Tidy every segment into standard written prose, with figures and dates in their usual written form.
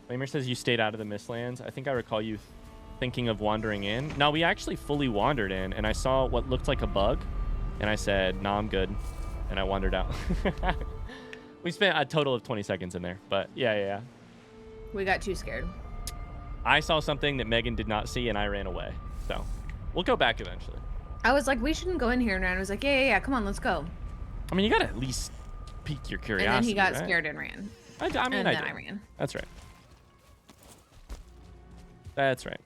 Lamer says you stayed out of the Mistlands. I think I recall you thinking of wandering in. No, we actually fully wandered in, and I saw what looked like a bug, and I said, "Nah, I'm good," and I wandered out. We spent a total of 20 seconds in there, but yeah. We got too scared. I saw something that Megan did not see, and I ran away. So we'll go back eventually. I was like, we shouldn't go in here, and Ryan was like, yeah, come on, let's go. I mean, you gotta at least pique your curiosity. And then he got right? scared and ran. I ran. That's right. That's right.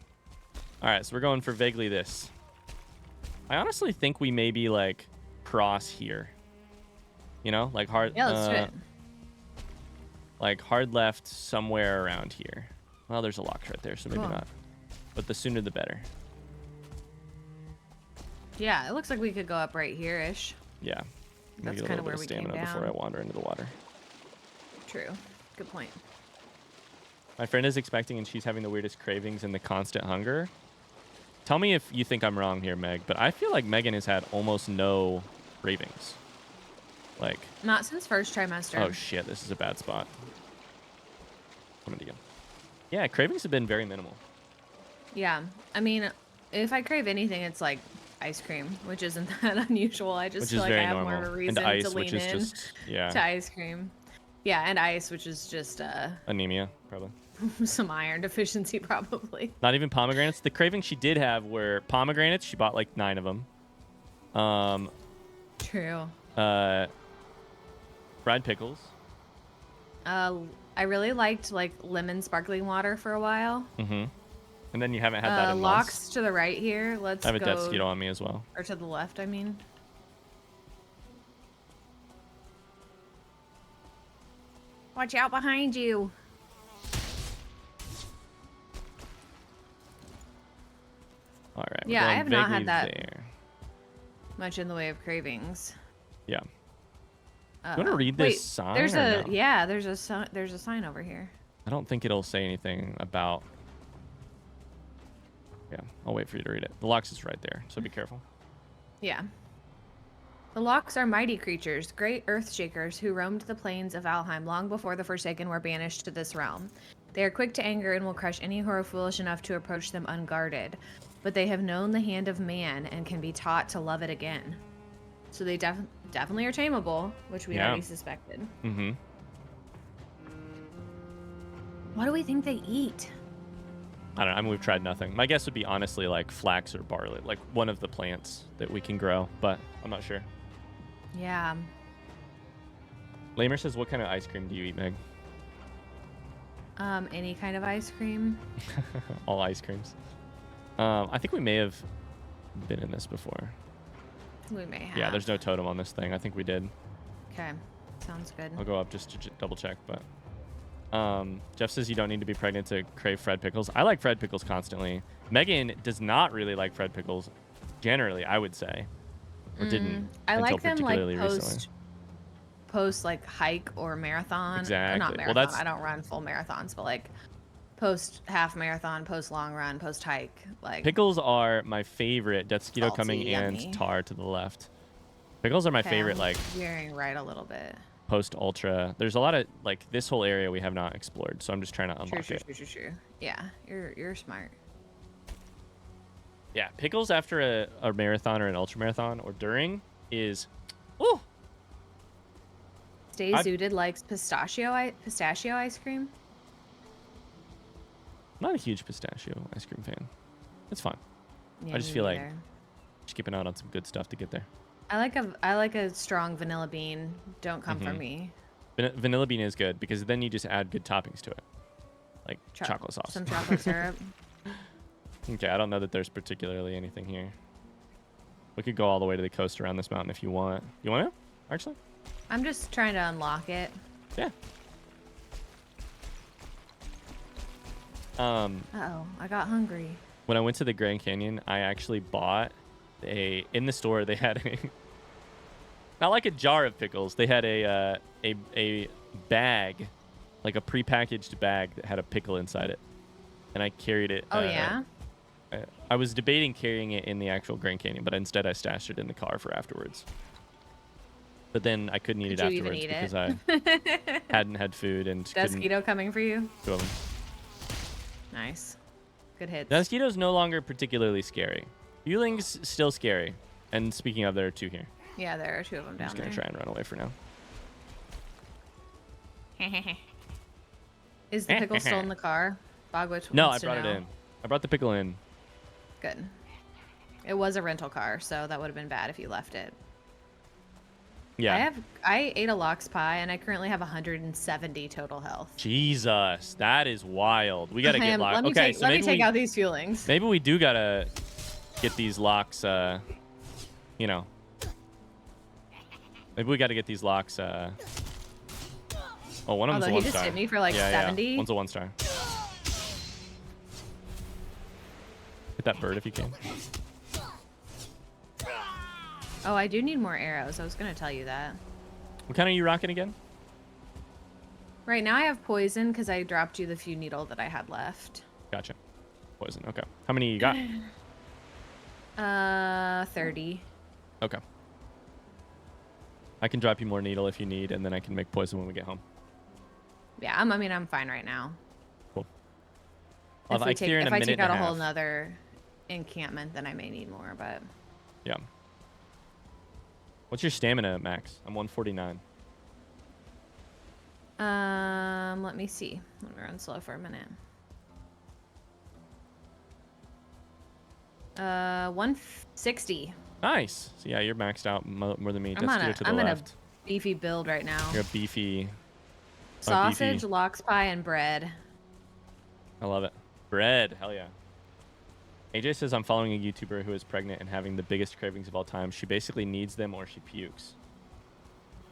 All right, so we're going for vaguely this. I honestly think we maybe like cross here. You know, like hard. Yeah, let's do it. Like hard left somewhere around here. Well, there's a lock right there, so maybe not. But the sooner the better. Yeah, it looks like we could go up right here-ish. Yeah. That's kind of where we came down. Before I wander into the water. True. Good point. My friend is expecting, and she's having the weirdest cravings and the constant hunger. Tell me if you think I'm wrong here, Meg, but I feel like Megan has had almost no cravings. Like. Not since first trimester. Oh shit! This is a bad spot. Coming to you. Yeah, cravings have been very minimal. Yeah, I mean, if I crave anything, it's like ice cream, which isn't that unusual. I just feel like I have more of a reason ice, to lean in to ice cream. Yeah, and ice, which is just anemia, probably. Some iron deficiency, probably. Not even pomegranates. The cravings she did have were pomegranates. She bought like 9 of them. True. Fried pickles. I really liked like lemon sparkling water for a while. Mm-hmm. And then you haven't had that in locks months. to the right here. Let's I have go. a death mosquito on me as well. Or to the left, I mean. Watch out behind you. All right. Yeah, I have not had that there. much in the way of cravings. Yeah. You want to read this sign? There's no? there's a sign over here. I don't think it'll say anything about. Yeah, I'll wait for you to read it. The locks is right there, so be careful. Yeah. The Locks are mighty creatures, great earth shakers who roamed the plains of Valheim long before the Forsaken were banished to this realm. They are quick to anger and will crush any who are foolish enough to approach them unguarded. But they have known the hand of man and can be taught to love it again. So they definitely are tameable, which we already suspected. Mm-hmm. What do we think they eat? I don't know. I mean, we've tried nothing. My guess would be honestly like flax or barley, like one of the plants that we can grow, but I'm not sure. Yeah. Lamer says, what kind of ice cream do you eat, Meg? Any kind of ice cream. All ice creams. I think we may have been in this before. We may have. Yeah, there's no totem on this thing. I think we did. Okay. Sounds good. I'll go up just to double check, but Jeff says you don't need to be pregnant to crave Fred pickles. I like Fred pickles constantly. Megan does not really like Fred pickles, generally, I would say, or didn't. I like them like recently. post like hike or marathon. Exactly. Or not marathon. Well, I don't run full marathons, but like post half marathon, post long run, post hike. Like pickles are my favorite. Death Mosquito coming yummy. and Tar to the left. Pickles are my favorite. Like veering right a little bit. Post ultra. There's a lot of like this whole area we have not explored, so I'm just trying to unlock it. True. Yeah, you're smart. Yeah, pickles after a marathon or an ultra marathon or during is, ooh. Stay Zooted likes pistachio ice cream. I'm not a huge pistachio ice cream fan. It's fun. Yeah, I just feel like skipping out on some good stuff to get there. I like a strong vanilla bean. Don't come for me. Vanilla bean is good because then you just add good toppings to it, like chocolate sauce. Some chocolate syrup. Okay, I don't know that there's particularly anything here. We could go all the way to the coast around this mountain if you want. You want to, actually? I'm just trying to unlock it. Yeah. Uh-oh, I got hungry. When I went to the Grand Canyon, I actually bought in the store they had not like a jar of pickles. They had a bag, like a prepackaged bag that had a pickle inside it, and I carried it. Oh yeah. I was debating carrying it in the actual Grand Canyon, but instead I stashed it in the car for afterwards. But then I couldn't eat it afterwards because I hadn't had food and Mosquito coming for you. 2 of them. Nice. Good hits. The mosquito's no longer particularly scary. Feeling's still scary. And speaking of, there are 2 here. Yeah, there are 2 of them down I'm just going to try and run away for now. there. Is the pickle still in the car? Bogwitch No, I wants to brought it know. in. I brought the pickle in. Good. It was a rental car, so that would have been bad if you left it. Yeah. I ate a lox pie, and I currently have 170 total health. Jesus, that is wild. We got to get locked. Let me take out these feelings. Maybe we do got to get these locks, you know. Maybe we got to get these locks, oh, one of them's a 1 star. Although he just hit me for like 70. Yeah. One's a 1 star. Hit that bird if you can. Oh, I do need more arrows. I was going to tell you that. What kind are you rocking again? Right now I have poison because I dropped you the few needle that I had left. Gotcha. Poison. Okay. How many you got? 30. Okay. I can drop you more needle if you need, and then I can make poison when we get home. Yeah, I'm fine right now. Cool. If I take out a whole nother encampment, then I may need more, but... Yeah. What's your stamina, Max? I'm 149. Let me see. Let me run slow for a minute. 160. Nice. So yeah, you're maxed out more than me. I'm in a beefy build right now. You're a beefy. Sausage, beefy. lox pie, and bread. I love it. Bread. Hell yeah. AJ says, I'm following a YouTuber who is pregnant and having the biggest cravings of all time. She basically needs them or she pukes.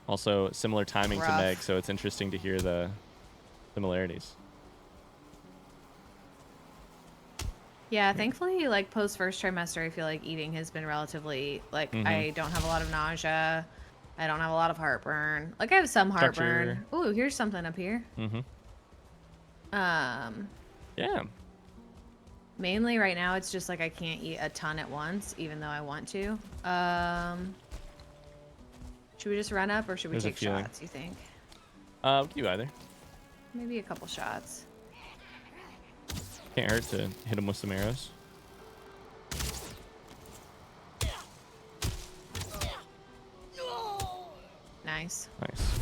Also, similar timing to Meg, so it's interesting to hear the similarities. Yeah, thankfully, like post first trimester, I feel like eating has been relatively like I don't have a lot of nausea. I don't have a lot of heartburn. Like I have some heartburn. Ooh, here's something up here. Yeah. Mainly right now, it's just like I can't eat a ton at once, even though I want to. Should we just run up or should we take shots, you think? We can do either. Maybe a couple shots. Can't hurt to hit him with some arrows. Nice. Nice.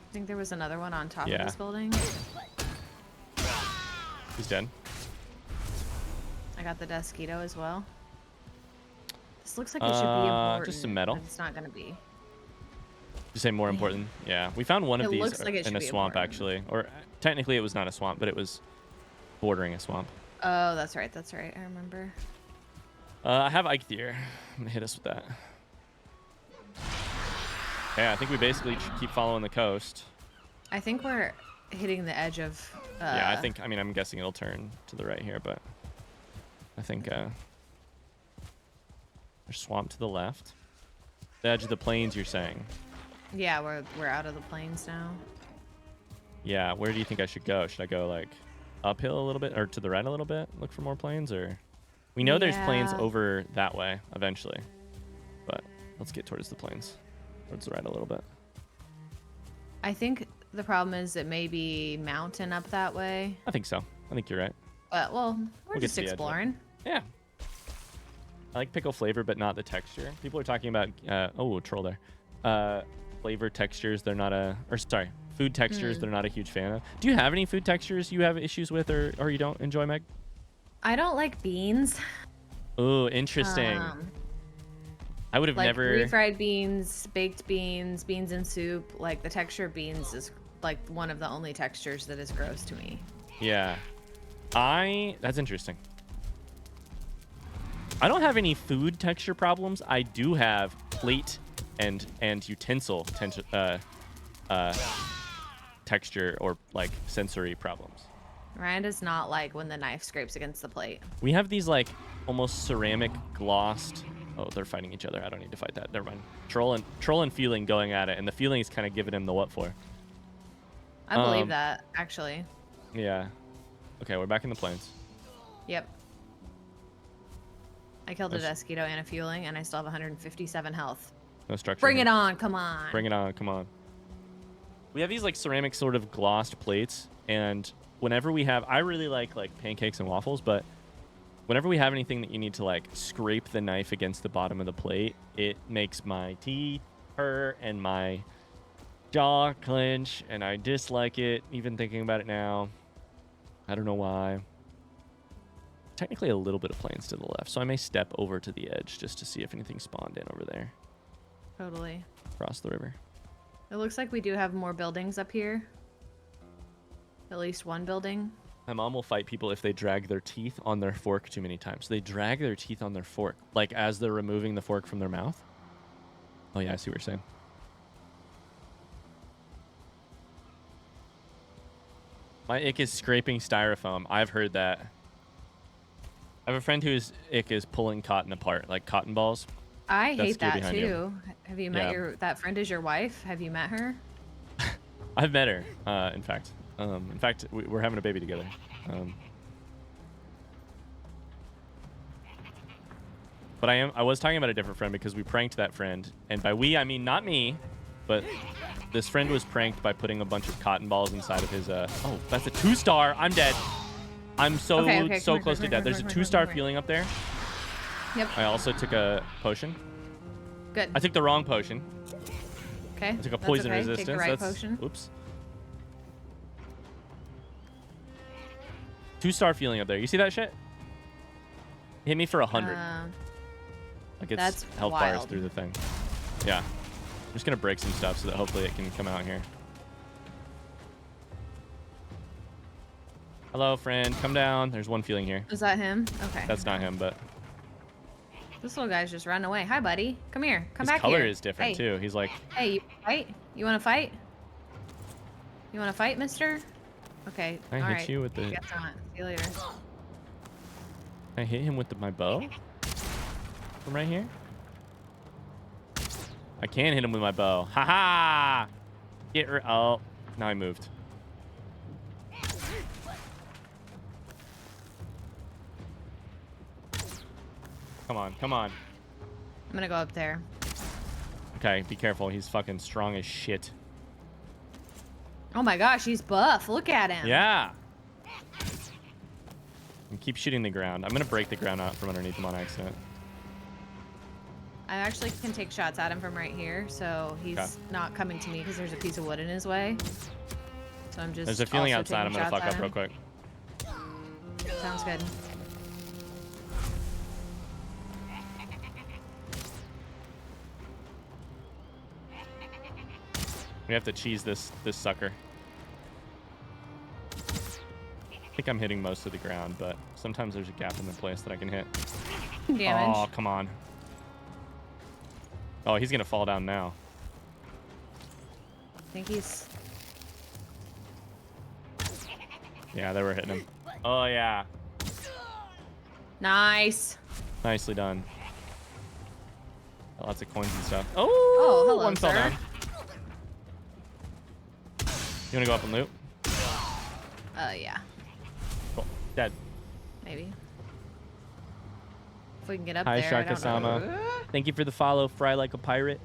I think there was another one on top of this building. He's dead. I got the Desquito as well. This looks like it should be important. Just some metal. But it's not going to be. You say more important? Yeah, we found one of these like in a swamp, actually. Or technically it was not a swamp, but it was bordering a swamp. Oh, that's right. That's right. I remember. I have Eikthyr. I'm going to hit us with that. Yeah, I think we basically keep following the coast. I think we're hitting the edge of... yeah, I mean, I'm guessing it'll turn to the right here, but I think there's swamp to the left. The edge of the plains, you're saying? Yeah, we're out of the plains now. Yeah, where do you think I should go? Should I go like uphill a little bit or to the right a little bit? Look for more plains, or we know there's plains over that way eventually, but let's get towards the plains, towards the right a little bit. I think the problem is it may be mountain up that way. I think so. I think you're right. But well, we're just exploring. Yeah. I like pickle flavor, but not the texture. People are talking about oh, troll there. Flavor textures, they're not food textures, they're not a huge fan of. Do you have any food textures you have issues with or you don't enjoy, Meg? I don't like beans. Oh, interesting. I would have never... refried beans, baked beans, beans in soup. Like, the texture of beans is, like, one of the only textures that is gross to me. Yeah. That's interesting. I don't have any food texture problems. I do have plate and utensil texture or, like, sensory problems. Ryan does not like when the knife scrapes against the plate. We have these, like, almost ceramic glossed... Oh, they're fighting each other. I don't need to fight that. Never mind. Troll and Feeling going at it, and the Feeling is kind of giving him the what for. I believe that, actually. Yeah. Okay, we're back in the plains. Yep. I killed a Desquito and a Fueling, and I still have 157 health. No structure. Bring it on, come on. Bring it on, come on. We have these like ceramic sort of glossed plates, and whenever we have, I really like pancakes and waffles, but whenever we have anything that you need to like scrape the knife against the bottom of the plate, it makes my teeth hurt and my jaw clench, and I dislike it even thinking about it now. I don't know why. Technically a little bit of plains to the left, so I may step over to the edge just to see if anything spawned in over there. Totally. Across the river. It looks like we do have more buildings up here. At least one building. My mom will fight people if they drag their teeth on their fork too many times. They drag their teeth on their fork, like as they're removing the fork from their mouth. Oh yeah, I see what you're saying. My ick is scraping styrofoam. I've heard that. I have a friend whose ick is pulling cotton apart, like cotton balls. I That's hate that behind too. you. Have you met Yeah. that friend is your wife? Have you met her? I've met her, in fact. We're having a baby together. But I was talking about a different friend because we pranked that friend. And by we, I mean not me, but this friend was pranked by putting a bunch of cotton balls inside of his, oh, that's a 2-star. I'm dead. I'm so close to death. There's a 2-star feeling up there. Yep. I also took a potion. Good. I took the wrong potion. Okay. I took a poison okay. resistance. Take the right potion. Oops. 2-star feeling up there. You see that shit? Hit me for 100. Like it's that's health wild. bars through the thing. Yeah. I'm just gonna break some stuff so that hopefully it can come out here. Hello, friend. Come down. There's one feeling here. Is that him? Okay. That's not him, but This little guy's just running away. Hi, buddy. Come here. Come his back color here. is different Hey. too. He's like, Hey, you fight? You want to fight? You want to fight, mister? Okay. I all hit right. you with the. Guess not. See you later. I hit him with my bow from right here. I can hit him with my bow. Ha ha! Get her. Oh, now I moved. Come on, come on. I'm gonna go up there. Okay, be careful. He's fucking strong as shit. Oh my gosh, he's buff. Look at him. Yeah. And keep shooting the ground. I'm gonna break the ground out from underneath him on accident. I actually can take shots at him from right here, so he's Okay. not coming to me because there's a piece of wood in his way. So I'm just. There's a feeling also outside. I'm taking gonna shots fuck at up real him. quick. Sounds good. We have to cheese this sucker. I think I'm hitting most of the ground, but sometimes there's a gap in the place that I can hit. Damage. Oh, come on. Oh, he's gonna fall down now. I think he's. Yeah, they were hitting him. Oh yeah, Nice. nicely done. Lots of coins and stuff. Oh, Oh, hello, one fell sir. down. You wanna go up and loot? Yeah. Cool. Dead. Maybe. If we can get up Hi, there. I don't Sharkasama. know. Thank you for the follow. Fry like a pirate.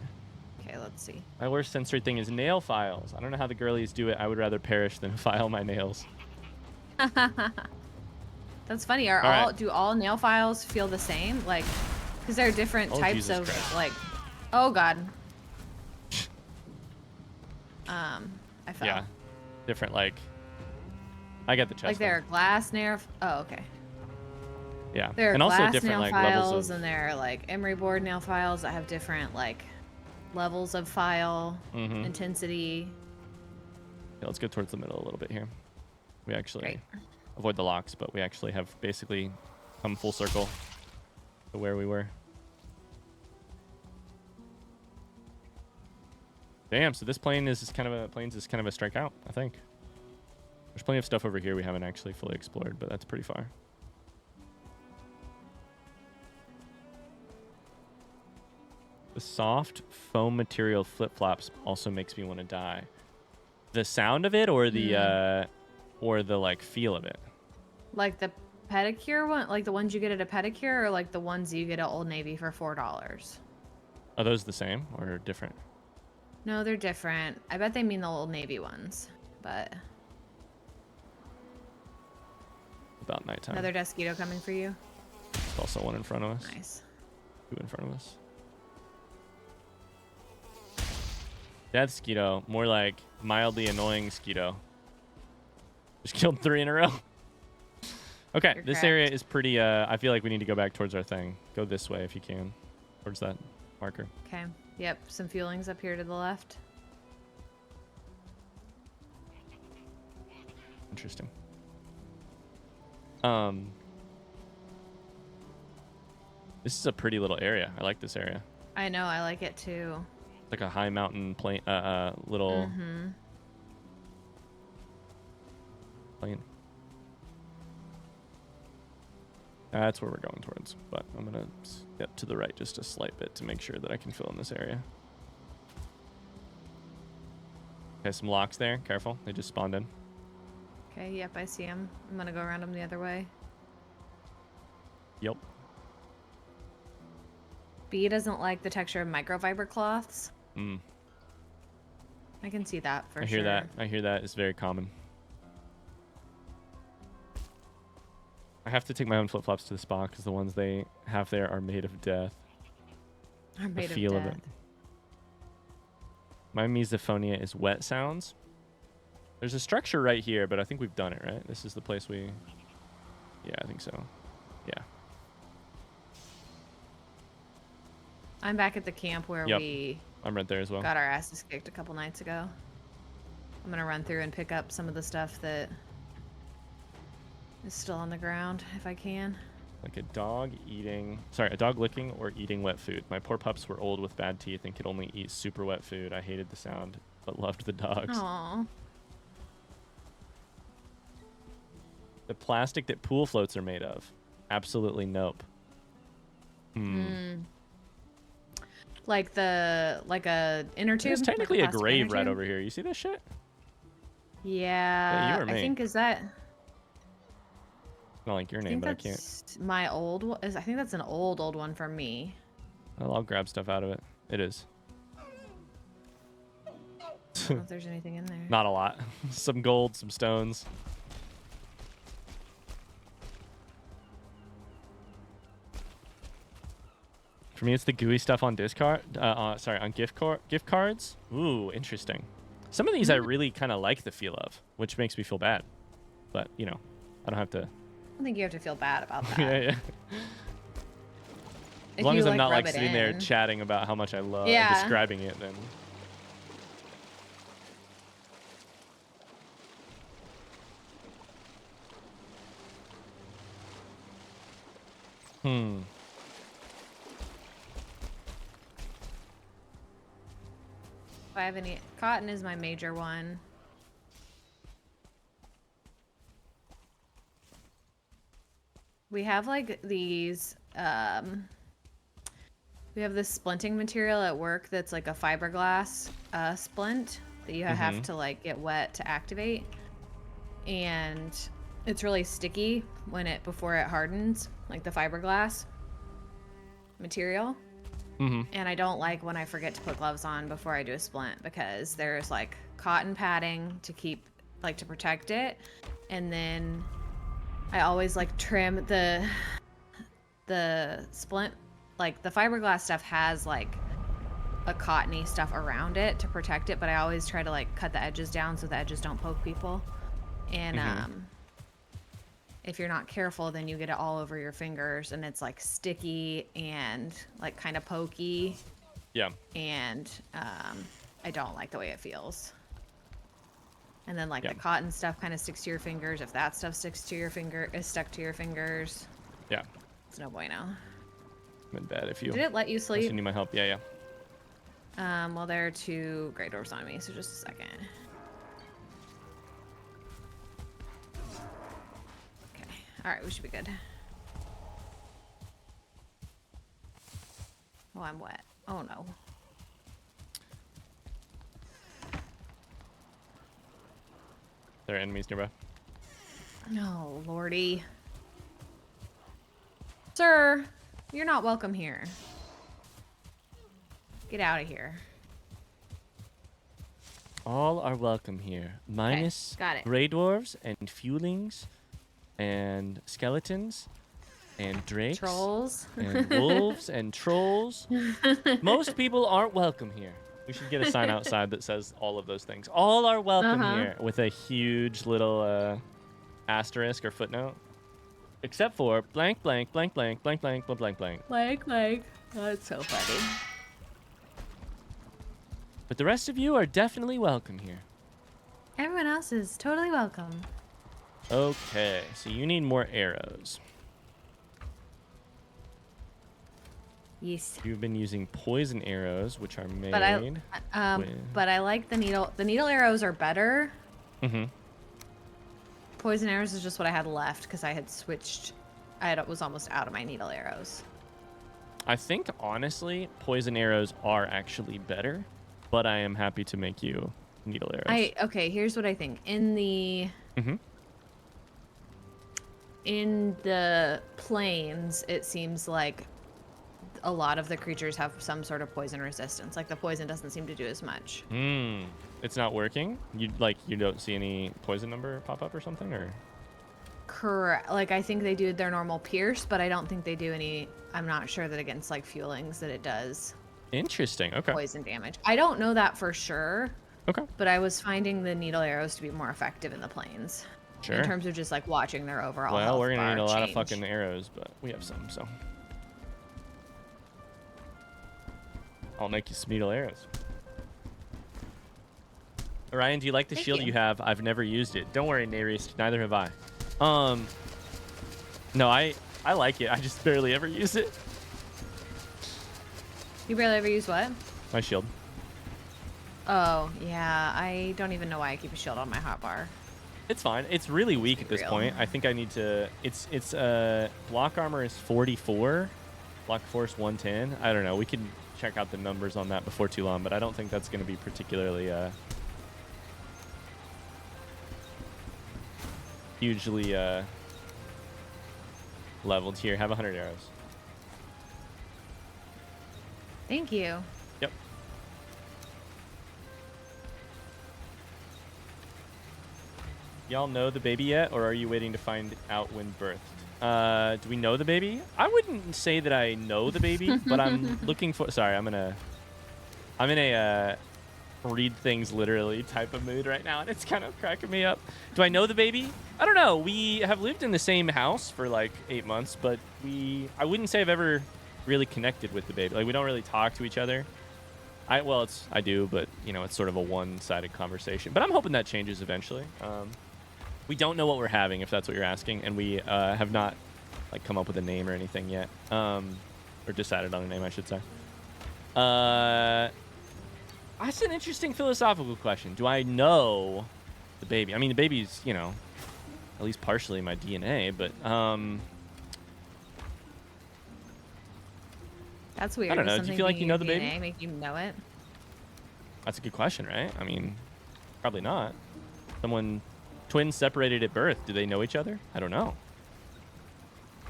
Okay, let's see. My worst sensory thing is nail files. I don't know how the girlies do it. I would rather perish than file my nails. That's funny. Are All right. do all nail files feel the same? Like, because there are different Oh, types Jesus of Christ. like. Oh God. I fell. Yeah. Different, like. I get the chest. Like there are glass nail. Oh, okay. Yeah. There are and also glass different nail like files, levels of. and there are like emery board nail files that have different like levels of file Mhm. intensity. Yeah, let's go towards the middle a little bit here. We actually Great. avoid the locks, but we actually have basically come full circle to where we were. Damn, so this plane is kind of a strikeout, I think. There's plenty of stuff over here we haven't actually fully explored, but that's pretty far. The soft foam material flip-flops also makes me want to die. The sound of it or the like feel of it? Like the pedicure one, like the ones you get at a pedicure, or like the ones you get at Old Navy for $4. Are those the same or different? No, they're different. I bet they mean the Old Navy ones, but about nighttime. Another Desquito coming for you. There's also one in front of us. Nice. Two in front of us. Death Skeeto. More like mildly annoying Skeeto. Just killed 3 in a row. Okay, You're this correct. area is pretty, I feel like we need to go back towards our thing. Go this way if you can. Towards that marker. Okay. Yep. Some fuelings up here to the left. Interesting. This is a pretty little area. I like this area. I know. I like it too. It's like a high mountain plain, little plain. That's where we're going towards, but I'm gonna step to the right just a slight bit to make sure that I can fill in this area. Okay, some locks there. Careful, they just spawned in. Okay. Yep. I see him. I'm gonna go around him the other way. Yep. B doesn't like the texture of microfiber cloths. Mm. I can see that for I sure. hear that. I hear that is very common. I have to take my own flip-flops to the spa because the ones they have there are made of death. Are made The feel of of death. it. My misophonia is wet sounds. There's a structure right here, but I think we've done it, right? This is the place we... Yeah, I think so. Yeah. I'm back at the camp where Yep. we I'm right there as well. got our asses kicked a couple nights ago. I'm gonna run through and pick up some of the stuff that is still on the ground if I can. Like a dog eating... Sorry, a dog licking or eating wet food. My poor pups were old with bad teeth and could only eat super wet food. I hated the sound, but loved the dogs. Aww. The plastic that pool floats are made of. Absolutely nope. Like a inner tube. There's technically like a plastic grave inner right tube? over here. You see this shit? Yeah. you or I me? think is that. Not like your I name, think but I can't. that's my old one. I think that's an old one from me. Well, I'll grab stuff out of it. It is. I don't know if there's anything in there. Not a lot. Some gold, some stones. For me, it's the gooey stuff on on gift cards. Ooh, interesting. Some of these I really kind of like the feel of, which makes me feel bad. But, you know, I don't have to... I don't think you have to feel bad about that. yeah. If As long you, as I'm not rub like it sitting there in. chatting about how much I love Yeah. describing it, then... If I have any, cotton is my major one. We have like these, we have this splinting material at work that's like a fiberglass splint that you have to like get wet to activate. And it's really sticky before it hardens, like the fiberglass material. And I don't like when I forget to put gloves on before I do a splint because there's like cotton padding to protect it. And then I always like trim the splint, like the fiberglass stuff has like a cottony stuff around it to protect it, but I always try to like cut the edges down so the edges don't poke people. And if you're not careful, then you get it all over your fingers and it's like sticky and like kind of pokey. Yeah. And I don't like the way it feels. And then like the cotton stuff kind of sticks to your fingers. If that stuff is stuck to your fingers. Yeah. It's no bueno. I'm in bed if you... Did it let you Unless sleep? you need my help. Yeah. Well, there are 2 gray doors on me, so just a second. Okay. All right, we should be good. Oh, I'm wet. Oh, no. There are enemies nearby. Oh, lordy. Sir, you're not welcome here. Get out of here. All are welcome here. Minus got it. gray dwarves and fuelings and skeletons and drakes Trolls. and wolves and trolls. Most people aren't welcome here. We should get a sign outside that says all of those things. All are welcome here, with a huge little asterisk or footnote. Except for blank, blank, blank, blank, blank, blank, blank, blank, blank. Blank. That's so funny. But the rest of you are definitely welcome here. Everyone else is totally welcome. Okay, so you need more arrows. Yes. You've been using poison arrows, which are made. But I like the needle. The needle arrows are better. Mm-hmm. Poison arrows is just what I had left because I had switched. Was almost out of my needle arrows. I think honestly, poison arrows are actually better, but I am happy to make you needle arrows. Okay, here's what I think. In the plains, it seems like a lot of the creatures have some sort of poison resistance. Like the poison doesn't seem to do as much. It's not working? You don't see any poison number pop up or something, or? Correct. Like I think they do their normal pierce, but I don't think they do any. I'm not sure that against like fuelings that it does. Interesting. Okay. Poison damage. I don't know that for sure. Okay. But I was finding the needle arrows to be more effective in the plains. Sure. In terms of just like watching their overall Well, health we're gonna bar need a lot of change. fucking arrows, but we have some, so. I'll make you some needle arrows. Ryan, do you like the shield you have? I've never used it. Don't worry, Nerys. Neither have I. No, I like it. I just barely ever use it. You barely ever use what? My shield. Oh, yeah. I don't even know why I keep a shield on my hotbar. It's fine. It's really weak at this point. I think I need to. It's block armor is 44, block force 110. I don't know. We can check out the numbers on that before too long, but I don't think that's going to be particularly hugely leveled. Here, have 100 arrows. Thank you. Yep. Y'all know the baby yet, or are you waiting to find out when birthed? Do we know the baby? I wouldn't say that I know the baby, but I'm looking for. Sorry, I'm in a read things literally type of mood right now, and it's kind of cracking me up. Do I know the baby? I don't know. We have lived in the same house for like 8 months, but I wouldn't say I've ever really connected with the baby. Like we don't really talk to each other. I do, but you know, it's sort of a one-sided conversation. But I'm hoping that changes eventually. We don't know what we're having, if that's what you're asking, and we have not like come up with a name or anything yet, or decided on a name, I should say. That's an interesting philosophical question. Do I know the baby? I mean, the baby's, you know, at least partially my DNA, but that's weird. I don't know. Do you feel like you know the DNA baby? Make you know it? That's a good question, right? I mean, probably not. Twins separated at birth. Do they know each other? I don't know.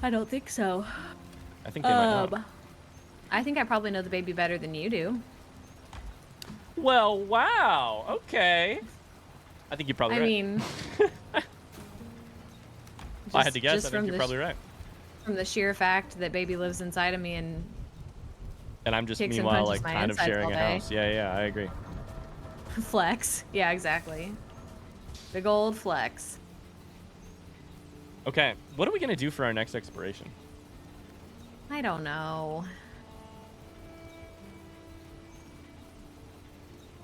I don't think so. I think they might not. I think I probably know the baby better than you do. Well, wow. Okay. I think you're probably right. I mean, I had to guess. I think you're probably right. From the sheer fact that baby lives inside of me and I'm just meanwhile like kind of sharing a house. Yeah, I agree. Flex. Yeah, exactly. Big old flex. Okay, what are we gonna do for our next exploration? I don't know.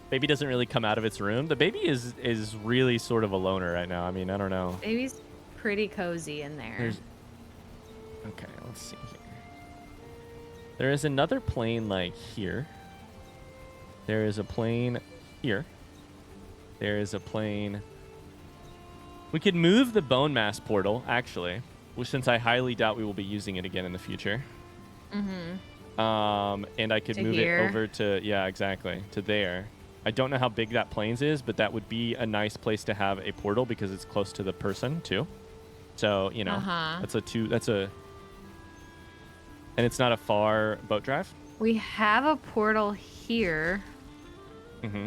Baby doesn't really come out of its room. The baby is really sort of a loner right now. I mean, I don't know. Baby's pretty cozy in there. Okay, let's see here. There is another plane like here. There is a plane here. There is a plane. We could move the bone mass portal, actually, since I highly doubt we will be using it again in the future. Mm-hmm. And I could move it over to, yeah, exactly, to there. I don't know how big that plains is, but that would be a nice place to have a portal because it's close to the person too. So, you know, and it's not a far boat drive. We have a portal here. Mm-hmm.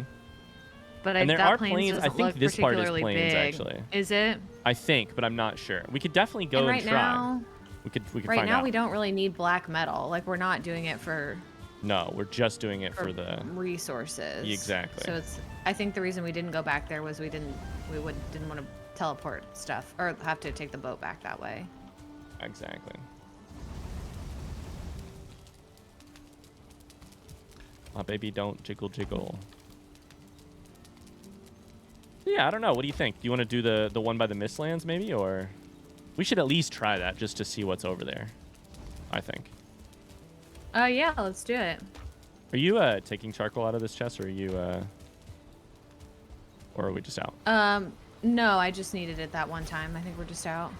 But and there are planes. I think this part is plains, big. actually. Is it? I think, but I'm not sure. We could definitely go and try. Now, we could right find now out. we don't really need black metal. Like, we're not doing it for... No, we're just doing it for the resources. Exactly. So it's... I think the reason we didn't go back there was we didn't want to teleport stuff or have to take the boat back that way. Exactly. My baby don't jiggle jiggle. Yeah, I don't know. What do you think? Do you want to do the one by the Mistlands maybe, or we should at least try that just to see what's over there, I think. Yeah, let's do it. Are you taking charcoal out of this chest, or are you or are we just out? No, I just needed it that one time. I think we're just out.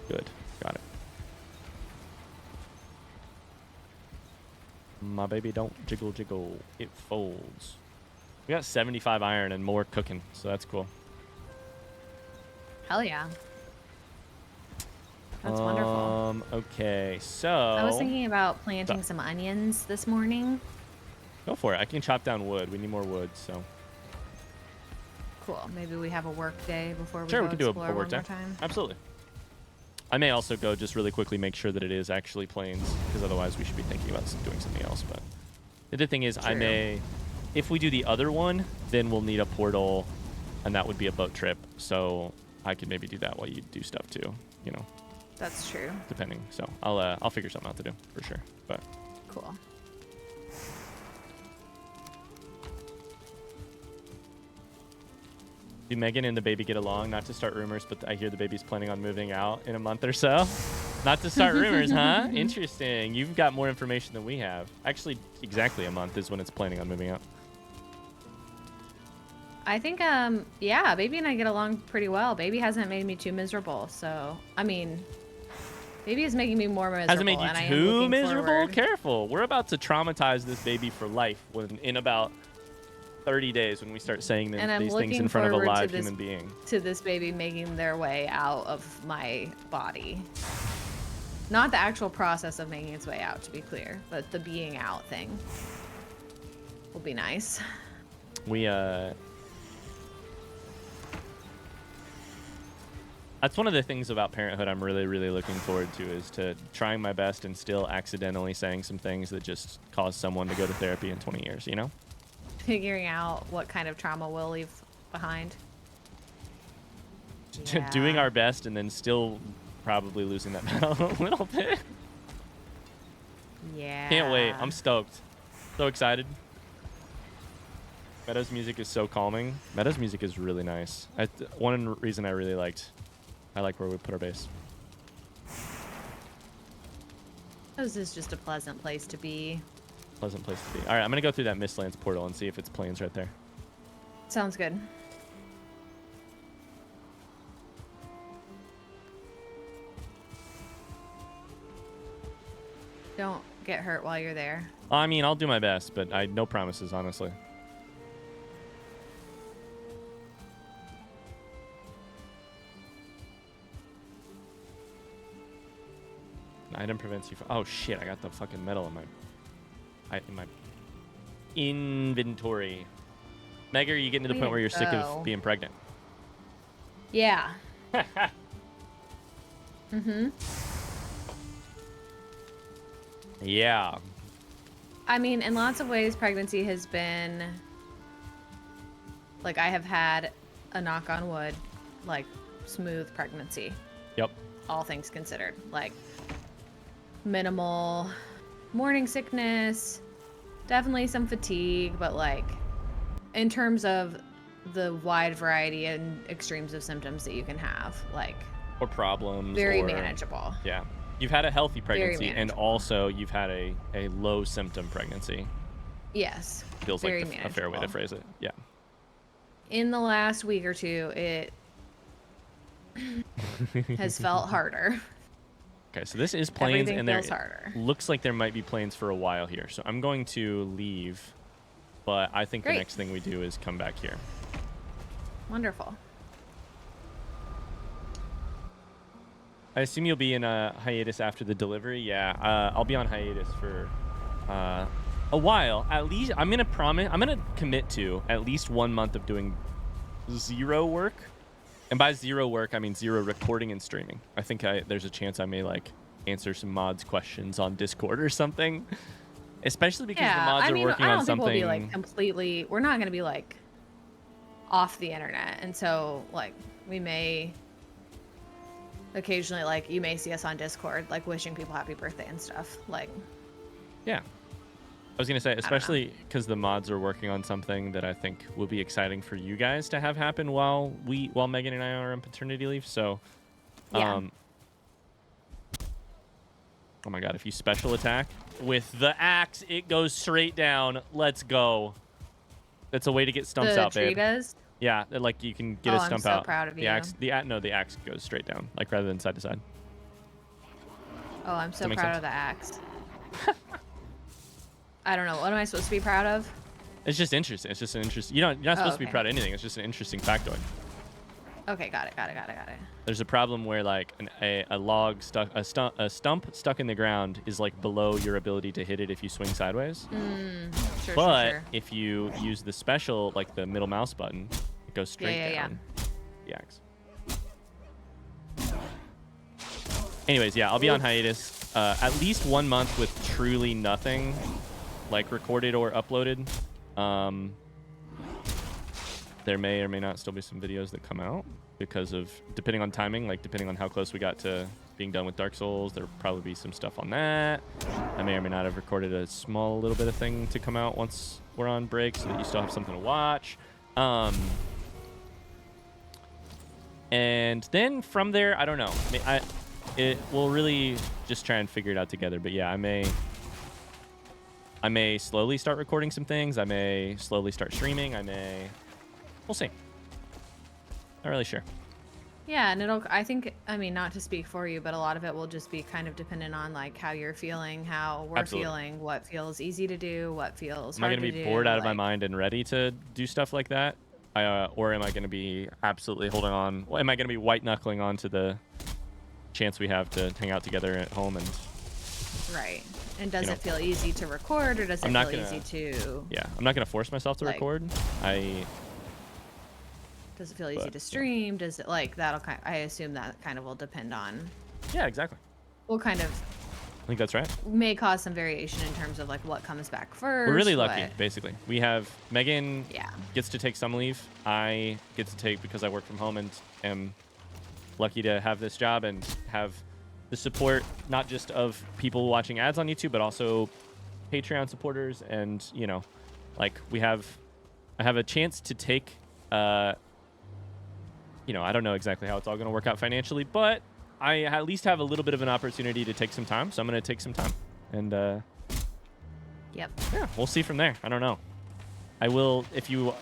Good. Got it. My baby don't jiggle jiggle. It folds. We got 75 iron and more cooking, so that's cool. Hell yeah. That's wonderful. Okay, so... I was thinking about planting some onions this morning. Go for it. I can chop down wood. We need more wood, so... Cool. Maybe we have a work day before we Sure, go we can do explore a work day. one more time. Absolutely. I may also go just really quickly make sure that it is actually plains, because otherwise we should be thinking about doing something else. But the other thing is, I may... If we do the other one, then we'll need a portal, and that would be a boat trip. So I could maybe do that while you do stuff too, you know. That's true. Depending. So I'll figure something out to do for sure. But cool. Do Megan and the baby get along? Not to start rumors, but I hear the baby's planning on moving out in a month or so. Not to start rumors, huh? Interesting. You've got more information than we have. Actually, exactly a month is when it's planning on moving out. I think, yeah, Baby and I get along pretty well. Baby hasn't made me too miserable, so, I mean, Baby is making me more miserable. Hasn't made you too miserable? Forward. Careful. We're about to traumatize this baby for life in about 30 days when we start saying these things in front of a live human being. To this baby making their way out of my body. Not the actual process of making its way out, to be clear, but the being out thing will be nice. That's one of the things about parenthood I'm really, really looking forward to, is to trying my best and still accidentally saying some things that just cause someone to go to therapy in 20 years, you know? Figuring out what kind of trauma we'll leave behind. Yeah. Doing our best and then still probably losing that battle a little bit. Yeah. Can't wait. I'm stoked. So excited. Meadows music is so calming. Meadows music is really nice. One reason I like where we put our base. This is just a pleasant place to be. Pleasant place to be. All right, I'm going to go through that Mistlands portal and see if it's plains right there. Sounds good. Don't get hurt while you're there. I mean, I'll do my best, but no promises, honestly. An item prevents you from... Oh, shit, I got the fucking metal in my inventory. Meg, are you getting to the point where you're sick of being pregnant? Yeah. Mm-hmm. Yeah. I mean, in lots of ways, pregnancy has been... Like, I have had a knock on wood, like, smooth pregnancy. Yep. All things considered. Like, minimal morning sickness, definitely some fatigue, but, like, in terms of the wide variety and extremes of symptoms that you can have, like... Or problems. Very manageable. Yeah. You've had a healthy pregnancy, and also you've had a low symptom pregnancy. Yes. Feels like a fair way to phrase it. Yeah. In the last week or two, it has felt harder. Okay, so this is plains, Everything and there feels harder. Looks like there might be plains for a while here. So I'm going to leave, but I think the next thing we do is come back here. Wonderful. I assume you'll be in a hiatus after the delivery. Yeah, I'll be on hiatus for a while. At least I'm gonna commit to at least 1 month of doing 0 work, And by zero work, I mean zero recording and streaming. I think there's a chance I may like answer some mods questions on Discord or something. Especially because the mods are working on something. I don't think we'll be like completely. We're not gonna be like off the internet, and so like we may occasionally like you may see us on Discord like wishing people happy birthday and stuff. Like, yeah. I was gonna say, especially because the mods are working on something that I think will be exciting for you guys to have happen while Megan and I are on paternity leave. So, yeah. Oh my god, if you special attack with the axe, it goes straight down. Let's go. That's a way to get stumps out, babe. The tree does? Yeah, like you can get a stump out. I'm so proud of you. The axe goes straight down, like rather than side to side. Oh, I'm so proud of the axe. I don't know. What am I supposed to be proud of? It's just interesting. It's just an interesting. You're not supposed to be proud of anything. It's just an interesting factoid. Okay, got it. There's a problem where like a stump stuck in the ground is like below your ability to hit it if you swing sideways. Sure. If you use the special, like the middle mouse button, it goes straight down the axe. Anyways, yeah, I'll be on hiatus at least 1 month with truly nothing like recorded or uploaded. There may or may not still be some videos that come out because of depending on timing, like depending on how close we got to being done with Dark Souls. There'll probably be some stuff on that. I may or may not have recorded a small little bit of thing to come out once we're on break so that you still have something to watch. And then from there, I don't know. We'll really just try and figure it out together. But yeah, I may slowly start recording some things. I may slowly start streaming. We'll see. Not really sure. Yeah, and I mean, not to speak for you, but a lot of it will just be kind of dependent on like how you're feeling, how we're feeling, what feels easy to do, what feels hard to do. Am I going to be bored out of my mind and ready to do stuff like that? Or am I going to be absolutely holding on? Am I going to be white knuckling on to the chance we have to hang out together at home? And right. And does it feel easy to record, or does it feel easy to... Yeah, I'm not going to force myself to record. Does it feel easy to stream? Does it like I assume that kind of will depend on. Yeah, exactly. We'll kind of. I think that's right. May cause some variation in terms of like what comes back first. We're really lucky, basically. We have Megan gets to take some leave. I get to take because I work from home and am lucky to have this job and have the support not just of people watching ads on YouTube, but also Patreon supporters. And like I have a chance to take. I don't know exactly how it's all going to work out financially, but I at least have a little bit of an opportunity to take some time. So I'm going to take some time. And, yeah, we'll see from there. I don't know. I will, if you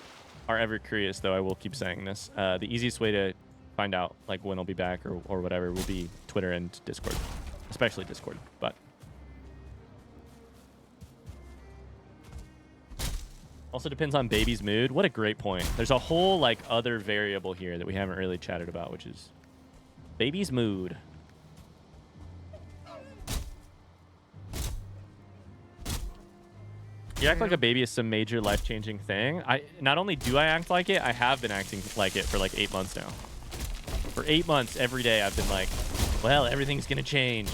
are ever curious, though, I will keep saying this. The easiest way to find out, like, when I'll be back or whatever will be Twitter and Discord, especially Discord. But also depends on baby's mood. What a great point. There's a whole like other variable here that we haven't really chatted about, which is baby's mood. You act like a baby is some major life-changing thing. Not only do I act like it, I have been acting like it for like 8 months now. For 8 months, every day I've been like, well, everything's gonna change.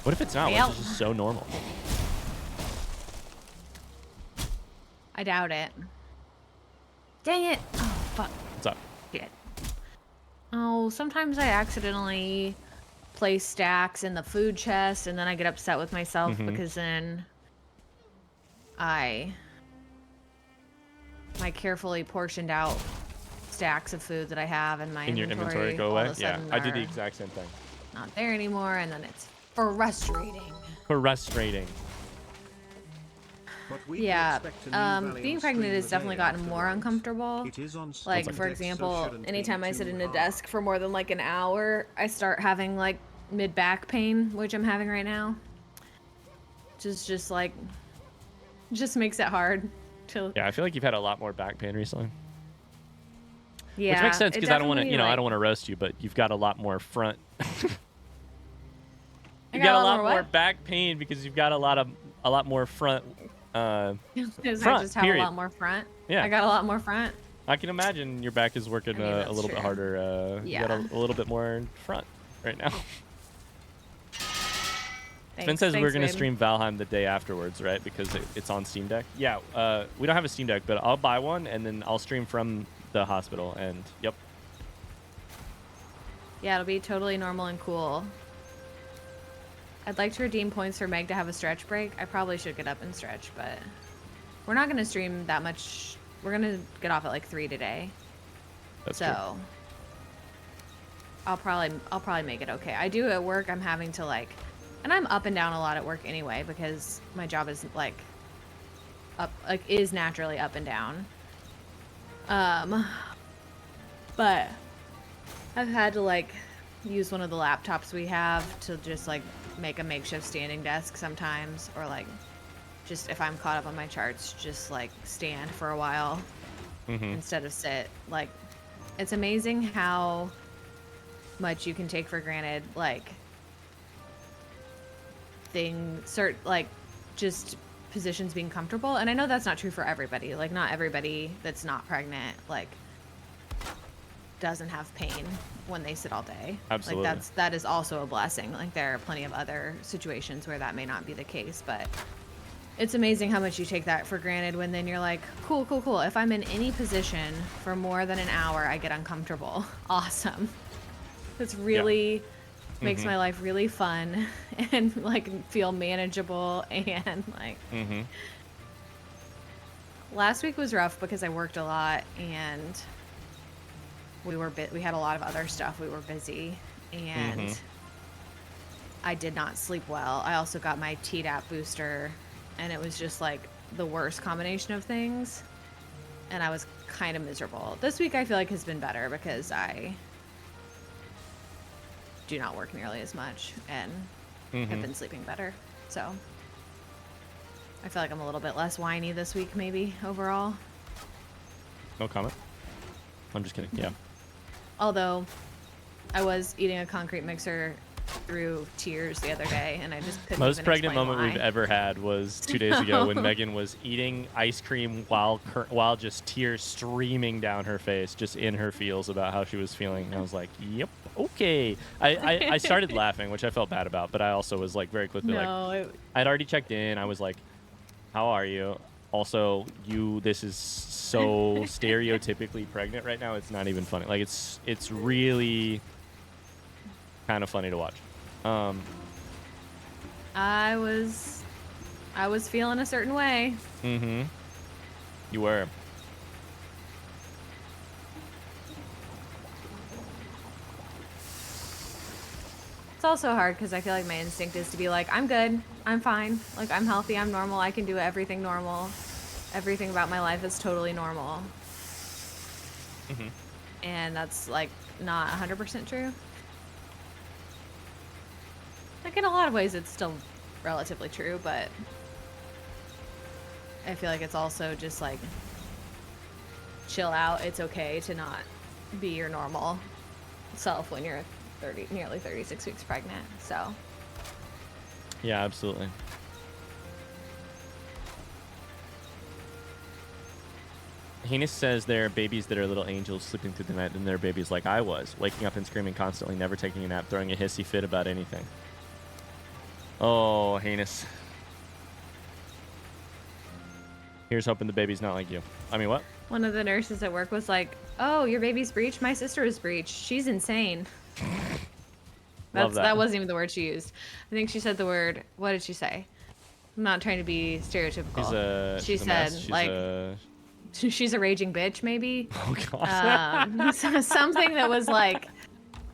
What if it's not? What if it's just so normal? I doubt it. Dang it. Oh, fuck. What's up? Shit. Oh, sometimes I accidentally place stacks in the food chest, and then I get upset with myself because then my carefully portioned out stacks of food that I have in my inventory go away. Yeah, I do the exact same thing. Not there anymore, and then it's frustrating. Frustrating. Yeah, being pregnant has definitely gotten more uncomfortable. Like, for example, anytime I sit in a desk for more than like an hour, I start having like mid-back pain, which I'm having right now. Just makes it hard to... Yeah, I feel like you've had a lot more back pain recently. Yeah, which makes sense because I don't want to, I don't want to roast you, but you've got a lot more front. You've got a lot more back pain because you've got a lot more front. I just have a lot more front. Yeah, I got a lot more front. I can imagine your back is working I mean, a little bit harder. You got a little bit more in front right now. Finn says we're going to stream Valheim the day afterwards, right? Because it's on Steam Deck. Yeah, we don't have a Steam Deck, but I'll buy one, and then I'll stream from the hospital, and yep. Yeah, it'll be totally normal and cool. I'd like to redeem points for Meg to have a stretch break. I probably should get up and stretch, but we're not going to stream that much. We're going to get off at like 3 today. That's so true. I'll probably make it okay. I do at work, I'm having to like, and I'm up and down a lot at work anyway because my job is like is naturally up and down. But I've had to like use one of the laptops we have to just like make a makeshift standing desk sometimes, or like just if I'm caught up on my charts, just like stand for a while instead of sit. Like, it's amazing how much you can take for granted, like like just positions being comfortable. And I know that's not true for everybody. Like, not everybody that's not pregnant like doesn't have pain when they sit all day. Absolutely. Like that is also a blessing. Like, there are plenty of other situations where that may not be the case, but it's amazing how much you take that for granted when then you're like, cool. If I'm in any position for more than an hour, I get uncomfortable. Awesome. It's really makes my life really fun and like feel manageable and like last week was rough because I worked a lot and we had a lot of other stuff. We were busy and I did not sleep well. I also got my Tdap booster and it was just like the worst combination of things. And I was kind of miserable. This week I feel like has been better because I do not work nearly as much and have been sleeping better. So I feel like I'm a little bit less whiny this week maybe overall. No comment. I'm just kidding. Yeah. Although I was eating a concrete mixer through tears the other day and I just couldn't Most even pregnant explain moment why. we've ever had was 2 days ago when Megan was eating ice cream while just tears streaming down her face, just in her feels about how she was feeling. And I was like, yep, okay. I started laughing, which I felt bad about, but I also was like very quickly I'd already checked in. I was like, how are you? Also, this is so stereotypically pregnant right now. It's not even funny. Like, it's really kind of funny to watch. I was feeling a certain way. You were. It's also hard because I feel like my instinct is to be like, I'm good, I'm fine, like I'm healthy, I'm normal, I can do everything normal. Everything about my life is totally normal. And that's like not 100% true. Like, in a lot of ways it's still relatively true, but I feel like it's also just like, chill out. It's okay to not be your normal self when you're nearly 36 weeks pregnant. So yeah, absolutely. Heinous says there are babies that are little angels sleeping through the night, and there are babies like I was, waking up and screaming constantly, never taking a nap, throwing a hissy fit about anything. Oh, Heinous. Here's hoping the baby's not like you. I mean, what? One of the nurses at work was like, oh, your baby's breech? My sister was breech. She's insane. That wasn't even the word she used. I think she said the word, what did she say? I'm not trying to be stereotypical. She said, she's a raging bitch, maybe. Oh, God. Something that was like,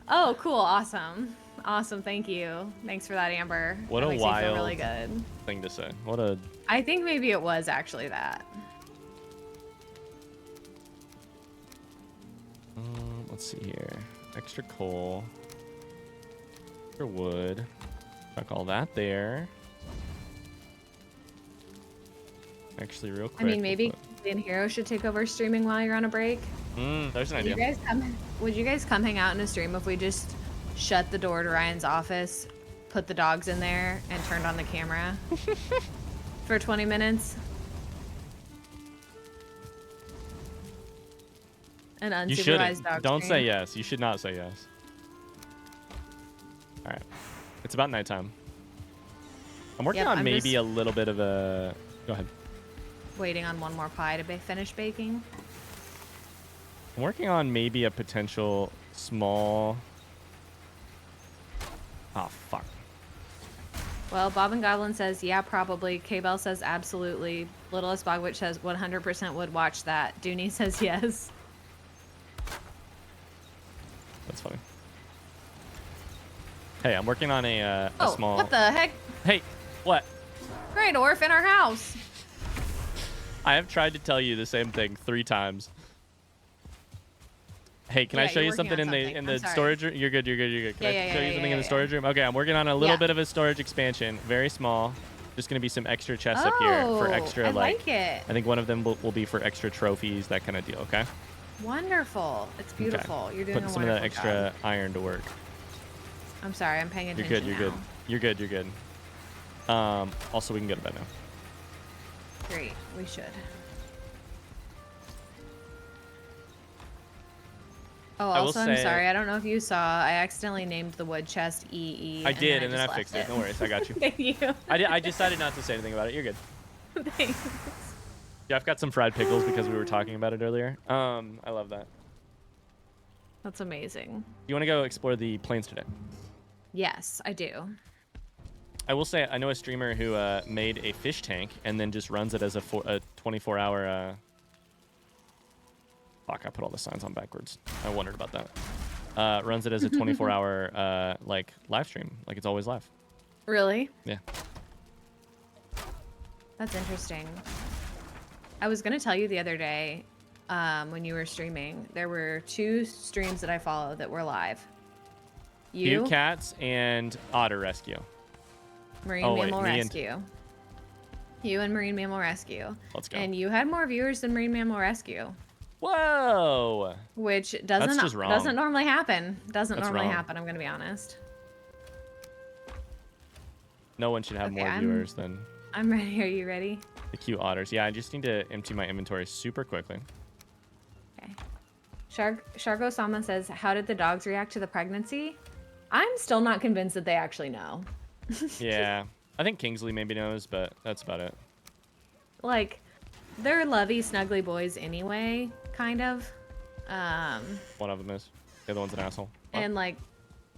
oh, cool, awesome. Awesome, thank you. Thanks for that, Amber. What that a makes me feel wild really good thing to say. I think maybe it was actually that. Let's see here. Extra coal. Extra wood. Chuck all that there. Actually, real quick. I mean, maybe Alien Hero should take over streaming while you're on a break. There's an idea. Would you guys come hang out in a stream if we just shut the door to Ryan's office, put the dogs in there, and turned on the camera for 20 minutes? An You unsupervised shouldn't. dog Don't stream. say yes. You should not say yes. All right. It's about nighttime. I'm working on I'm maybe just a little bit of a... Go ahead. waiting on one more pie to finish baking. I'm working on maybe a potential small... Oh, fuck. Well, Bob and Goblin says, yeah, probably. K-Bell says, absolutely. Littlest Bogwitch says, 100% would watch that. Dooney says, yes. That's funny. Hey, I'm working on a small... What the heck? Hey, what? Great orph in our house. I have tried to tell you the same thing 3 times. Hey, can I show you something in the storage room? You're good. Can I show you something in the storage room? Okay, I'm working on a little bit of a storage expansion. Very small. Just going to be some extra chests up here for extra, I like it. I think one of them will be for extra trophies, that kind of deal, okay? Wonderful. It's beautiful. Okay. You're doing Putting a some of that extra job. iron to work. I'm sorry. I'm paying attention You're good. Also, we can go to bed now. Great. We should. Oh, also, I'm sorry. I don't know if you saw. I accidentally named the wood chest EE. I did, and then I fixed it. No worries. I got you. Thank you. I decided not to say anything about it. You're good. Thanks. Jeff got some fried pickles because we were talking about it earlier. I love that. That's amazing. You want to go explore the plains today? Yes, I do. I will say I know a streamer who made a fish tank and then just runs it as a 24-hour... Fuck, I put all the signs on backwards. I wondered about that. Runs it as a 24-hour like live stream. Like it's always live. Really? Yeah. That's interesting. I was going to tell you the other day when you were streaming, there were 2 streams that I follow that were live. You, Cats, and Otter Rescue. Marine Mammal Rescue. You and Marine Mammal Rescue. Let's go. And you had more viewers than Marine Mammal Rescue. Whoa! Which doesn't normally happen. Doesn't normally wrong. happen, I'm going to be honest. No one should have more viewers than... I'm ready. Are you ready? The cute otters. Yeah, I just need to empty my inventory super quickly. Okay. Shargo Sama says, how did the dogs react to the pregnancy? I'm still not convinced that they actually know. Yeah. I think Kingsley maybe knows, but that's about it. Like, they're lovey, snuggly boys anyway, kind of. One of them is. The other one's an asshole. What? And, like,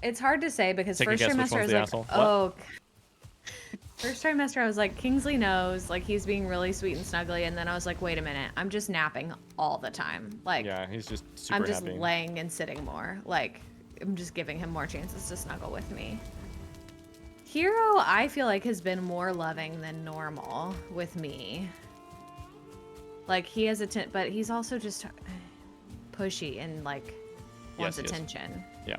it's hard to say because Take first a guess trimester I was the like, asshole. oh... First trimester, I was like, Kingsley knows, like, he's being really sweet and snuggly, and then I was like, wait a minute, I'm just napping all the time. Like, yeah, he's just super I'm just happy. laying and sitting more. Like, I'm just giving him more chances to snuggle with me. Hero, I feel like, has been more loving than normal with me. Like, he has but he's also just pushy and, like, wants attention. Yeah.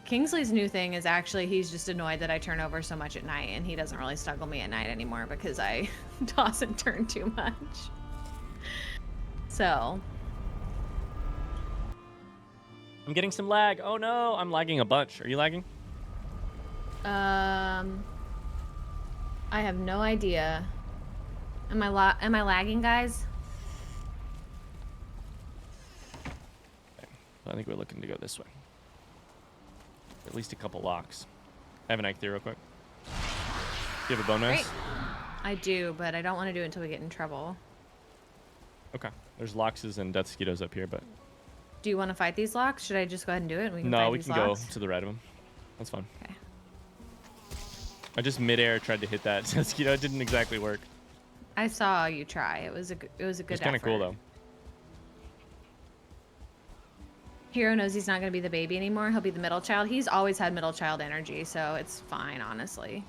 Kingsley's new thing is actually he's just annoyed that I turn over so much at night, and he doesn't really snuggle me at night anymore because I toss and turn too much. So. I'm getting some lag. Oh no, I'm lagging a bunch. Are you lagging? I have no idea. Am I lagging, guys? Okay. I think we're looking to go this way. At least a couple locks. I have an Ike there real quick. Do you have a bone knife? Great. I do, but I don't want to do it until we get in trouble. Okay. There's loxes and death mosquitoes up here, but... Do you want to fight these locks? Should I just go ahead and do it? And we can no, fight we these can locks? go to the right of them. That's fine. Okay. I just midair tried to hit that mosquito. It didn't exactly work. I saw you try. It was a good effort. It's kind of cool, though. Hero knows he's not going to be the baby anymore. He'll be the middle child. He's always had middle child energy, so it's fine, honestly.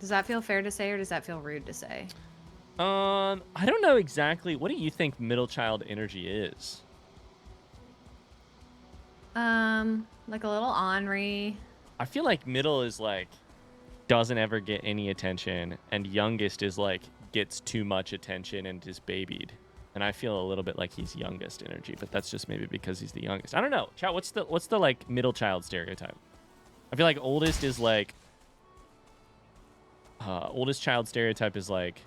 Does that feel fair to say, or does that feel rude to say? I don't know exactly. What do you think middle child energy is? Like a little ornery. I feel like middle is like doesn't ever get any attention, and youngest is like gets too much attention and is babied. And I feel a little bit like he's youngest energy, but that's just maybe because he's the youngest. I don't know. Chat, what's the like middle child stereotype? I feel like oldest is like Oldest child stereotype is like.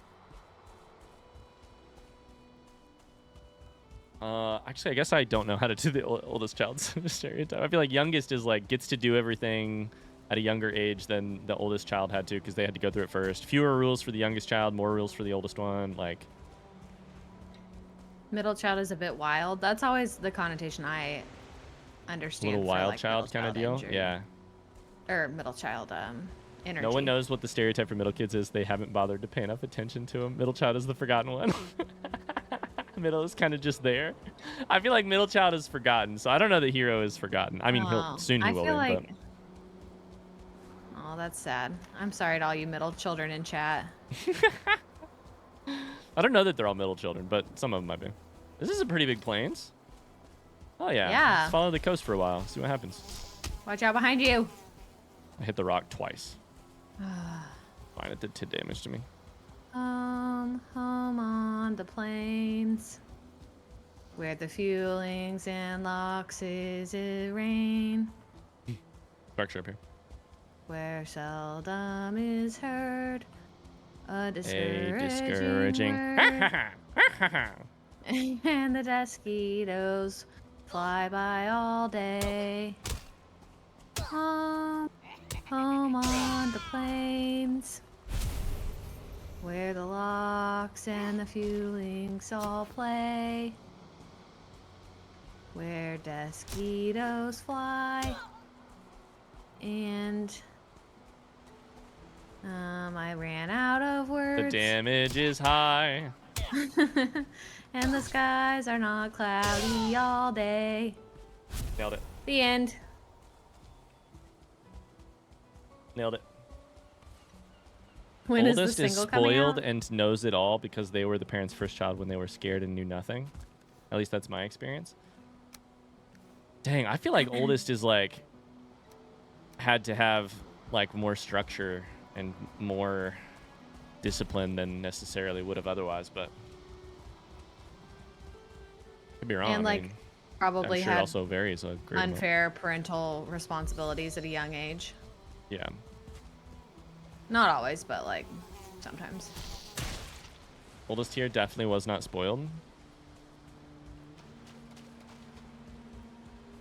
Actually, I guess I don't know how to do the oldest child stereotype. I feel like youngest is like gets to do everything at a younger age than the oldest child had to because they had to go through it first. Fewer rules for the youngest child, more rules for the oldest one. Like Middle child is a bit wild. That's always the connotation I understand. little for, wild like, child middle kind of deal. injury. Yeah. Or middle child energy. No one knows what the stereotype for middle kids is. They haven't bothered to pay enough attention to them. Middle child is the forgotten one. Middle is kind of just there. I feel like middle child is forgotten, so I don't know that hero is forgotten. I mean, Oh, he I will feel be, like... Oh, that's sad. I'm sorry to all you middle children in chat. I don't know that they're all middle children, but some of them might be. This is a pretty big plains. Oh yeah. Yeah. Let's follow the coast for a while. See what happens. Watch out behind you. I hit the rock twice. Fine, it did 10 damage to me. Home on the plains, where the fuelings and locks is it rain, Dark up here. where seldom is heard a discouraging word, and the mosquitoes fly by all day. Home on the plains, where the locks and the fuelings all play, where mosquitoes fly, and I ran out of words. The damage is high. And the skies are not cloudy all day. Nailed it. The end. Nailed it. When Oldest is the is single coming spoiled out? and knows it all because they were the parents' first child when they were scared and knew nothing. At least that's my experience. Dang, I feel like oldest is like had to have like more structure and more discipline than necessarily would have otherwise, but could be wrong. And I like mean, probably I'm sure it had also varies a great amount. unfair parental responsibilities at a young age. Yeah. Not always, but like sometimes. Oldest here definitely was not spoiled.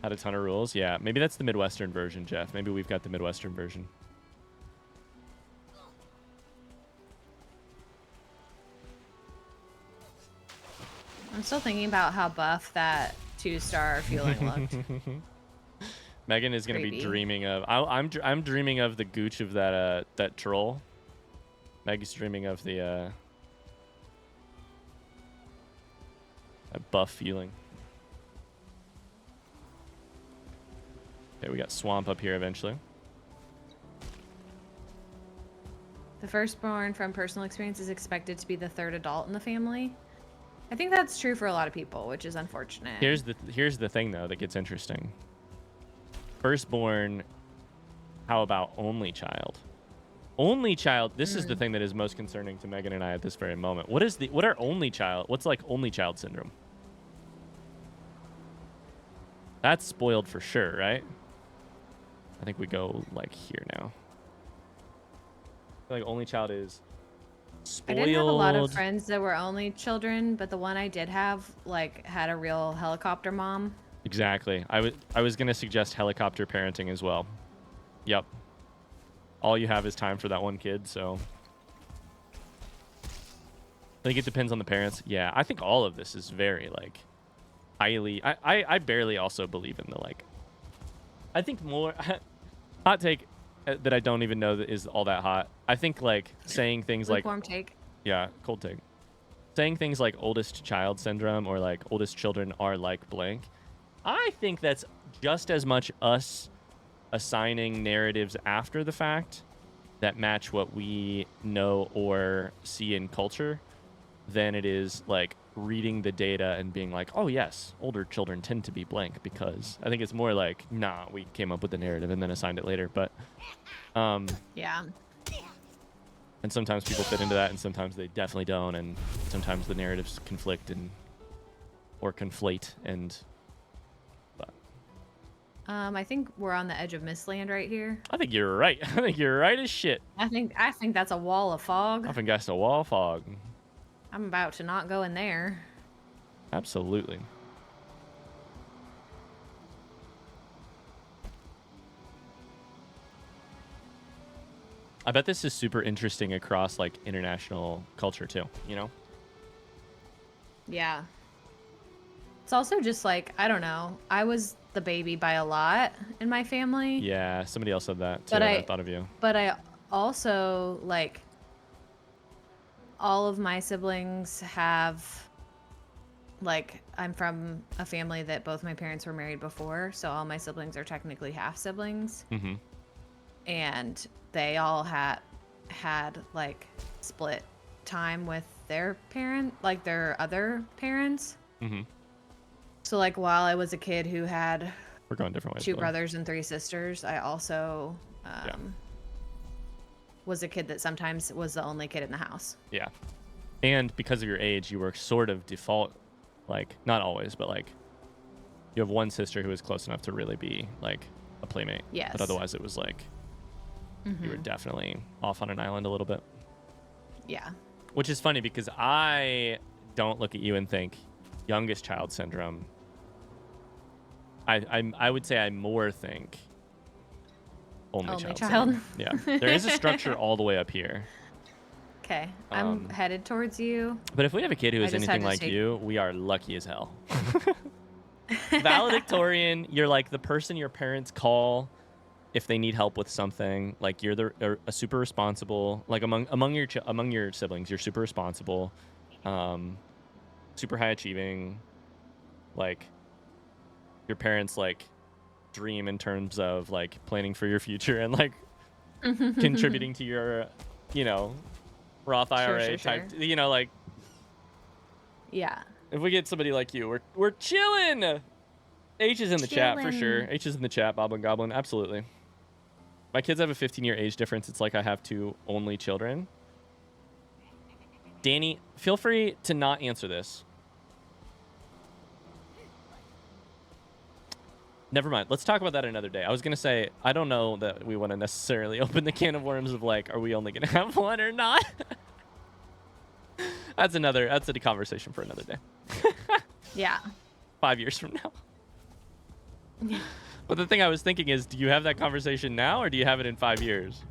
Had a ton of rules. Yeah, maybe that's the Midwestern version, Jeff. Maybe we've got the Midwestern version. I'm still thinking about how buff that 2-star fueling looked. Megan is gonna be Creepy. dreaming of. I'm dreaming of the gooch of that that troll. Meg's dreaming of the that buff feeling. Okay, we got swamp up here eventually. The firstborn from personal experience is expected to be the third adult in the family. I think that's true for a lot of people, which is unfortunate. Here's the thing though that gets interesting. Firstborn, how about only child? Only child. This is the thing that is most concerning to Megan and I at this very moment. What are only child? What's like only child syndrome? That's spoiled for sure, right? I think we go like here now. I feel like only child is spoiled. I didn't have a lot of friends that were only children, but the one I did have like had a real helicopter mom. Exactly. I was gonna suggest helicopter parenting as well. Yep. All you have is time for that one kid, so I think it depends on the parents. Yeah, I think all of this is very like highly. I barely also believe in the like. I think more hot take that I don't even know that is all that hot. I think like saying things like Lukewarm take. yeah, cold take. Saying things like oldest child syndrome or like oldest children are like blank. I think that's just as much us assigning narratives after the fact that match what we know or see in culture than it is like reading the data and being like, oh yes, older children tend to be blank, because I think it's more like, nah, we came up with the narrative and then assigned it later. But Yeah. and sometimes people fit into that and sometimes they definitely don't, and sometimes the narratives conflict and or conflate and I think we're on the edge of Mistland right here. I think you're right. I think you're right as shit. I think that's a wall of fog. I think that's a wall of fog. I'm about to not go in there. Absolutely. I bet this is super interesting across like international culture too, you know? Yeah. It's also just like, I don't know. I was the baby by a lot in my family. Yeah, somebody else said that too. But I thought of you. But I also, like, all of my siblings have, like, I'm from a family that both my parents were married before, so all my siblings are technically half siblings. Mm-hmm. And they all had like split time with their parent, like their other parents. Mm-hmm. So like while I was a kid who had We're going different ways. two brothers and three sisters, I also was a kid that sometimes was the only kid in the house. Yeah. And because of your age, you were sort of default, like, not always, but like you have one sister who was close enough to really be like a playmate. Yes. But otherwise it was like you were definitely off on an island a little bit. Yeah. Which is funny because I don't look at you and think youngest child syndrome. I would say I more think only child syndrome. Yeah. There is a structure all the way up here. Okay. I'm headed towards you. But if we have a kid who is anything like you, we are lucky as hell. Valedictorian, you're like the person your parents call if they need help with something. Like you're a super responsible, like among your siblings, you're super responsible, super high achieving. Like your parents like dream in terms of like planning for your future and like contributing to your, you know, Roth IRA type, you know, like. Yeah. If we get somebody like you, we're chilling. H is in the chat for sure. H is in the chat. Boblin Goblin, absolutely. My kids have a 15-year age difference. It's like I have two only children. Danny, feel free to not answer this. Never mind. Let's talk about that another day. I was going to say, I don't know that we want to necessarily open the can of worms of like, are we only going to have one or not? That's a conversation for another day. Yeah. 5 years from now. But the thing I was thinking is, do you have that conversation now, or do you have it in 5 years?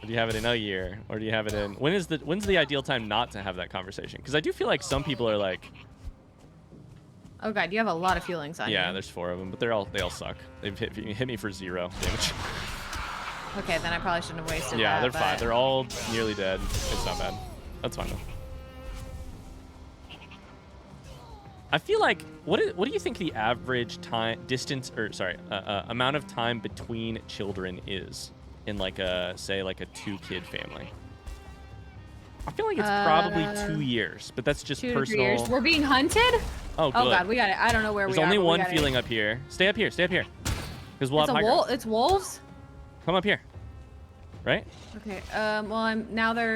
Or do you have it in a year? Or do you have it in... When's the ideal time not to have that conversation? Because I do feel like some people are like... Oh god, you have a lot of feelings on you. Yeah, there's 4 of them, but they all suck. They've hit me for 0 damage. Okay, then I probably shouldn't have wasted that. Yeah, they're fine. They're all nearly dead. It's not bad. That's fine though. I feel like what do you think the average amount of time between children is in like a 2-kid family? I feel like it's probably 2 years, but that's just 2 personal. 3 years. We're being hunted? Oh, good. Oh god, we got it. I don't know where There's we are. only one feeling up here. Stay up here. Because we'll have high ground. It's wolves? Come up here. Right? Okay. Well,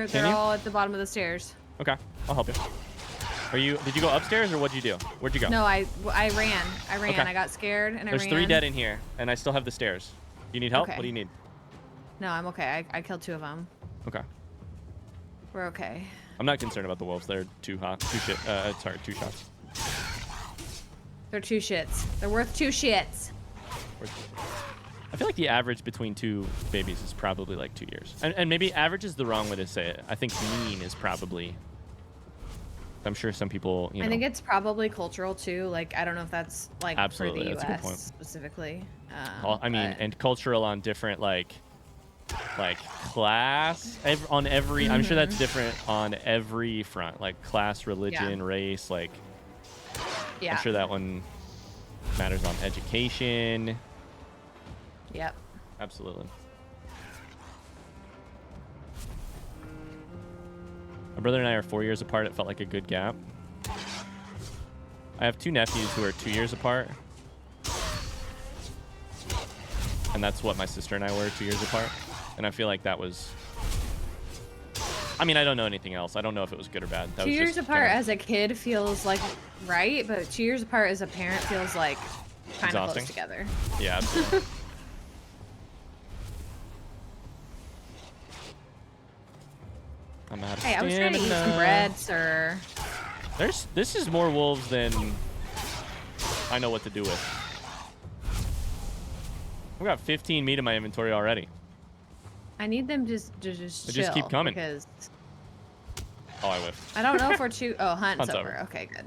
they're all at the bottom of the stairs. Okay. I'll help you. Did you go upstairs or what'd you do? Where'd you go? No, I ran. Okay. I got scared and There's I ran. 3 dead in here, and I still have the stairs. You need help? Okay. What do you need? No, I'm okay. I killed 2 of them. Okay. We're okay. I'm not concerned about the wolves. They're too hot. 2 shots. They're 2 shits. They're worth 2 shits. I feel like the average between 2 babies is probably like 2 years. And maybe average is the wrong way to say it. I think mean is probably... I'm sure some people, I think it's probably cultural too. Like, I don't know if that's like absolutely, for the that's a good point. US specifically. And cultural on different like class on every. I'm sure that's different on every front, like class, religion, race. Like, I'm sure that one matters on education. Yep. Absolutely. My brother and I are 4 years apart. It felt like a good gap. I have 2 nephews who are 2 years apart. And that's what my sister and I were 2 years apart. And I feel like that was... I mean, I don't know anything else. I don't know if it was good or bad. That 2 was years just apart kinda... as a kid feels like right, but 2 years apart as a parent feels like kind of Exhausting. close together. Yeah, absolutely. I'm out of Hey, I was trying to eat some stamina. bread, sir. This is more wolves than I know what to do with. I've got 15 meat in my inventory already. I need them to just chill. keep coming. Because Oh, I whiffed. I don't know if we're too... Oh, Hunt's over. over. Okay, good.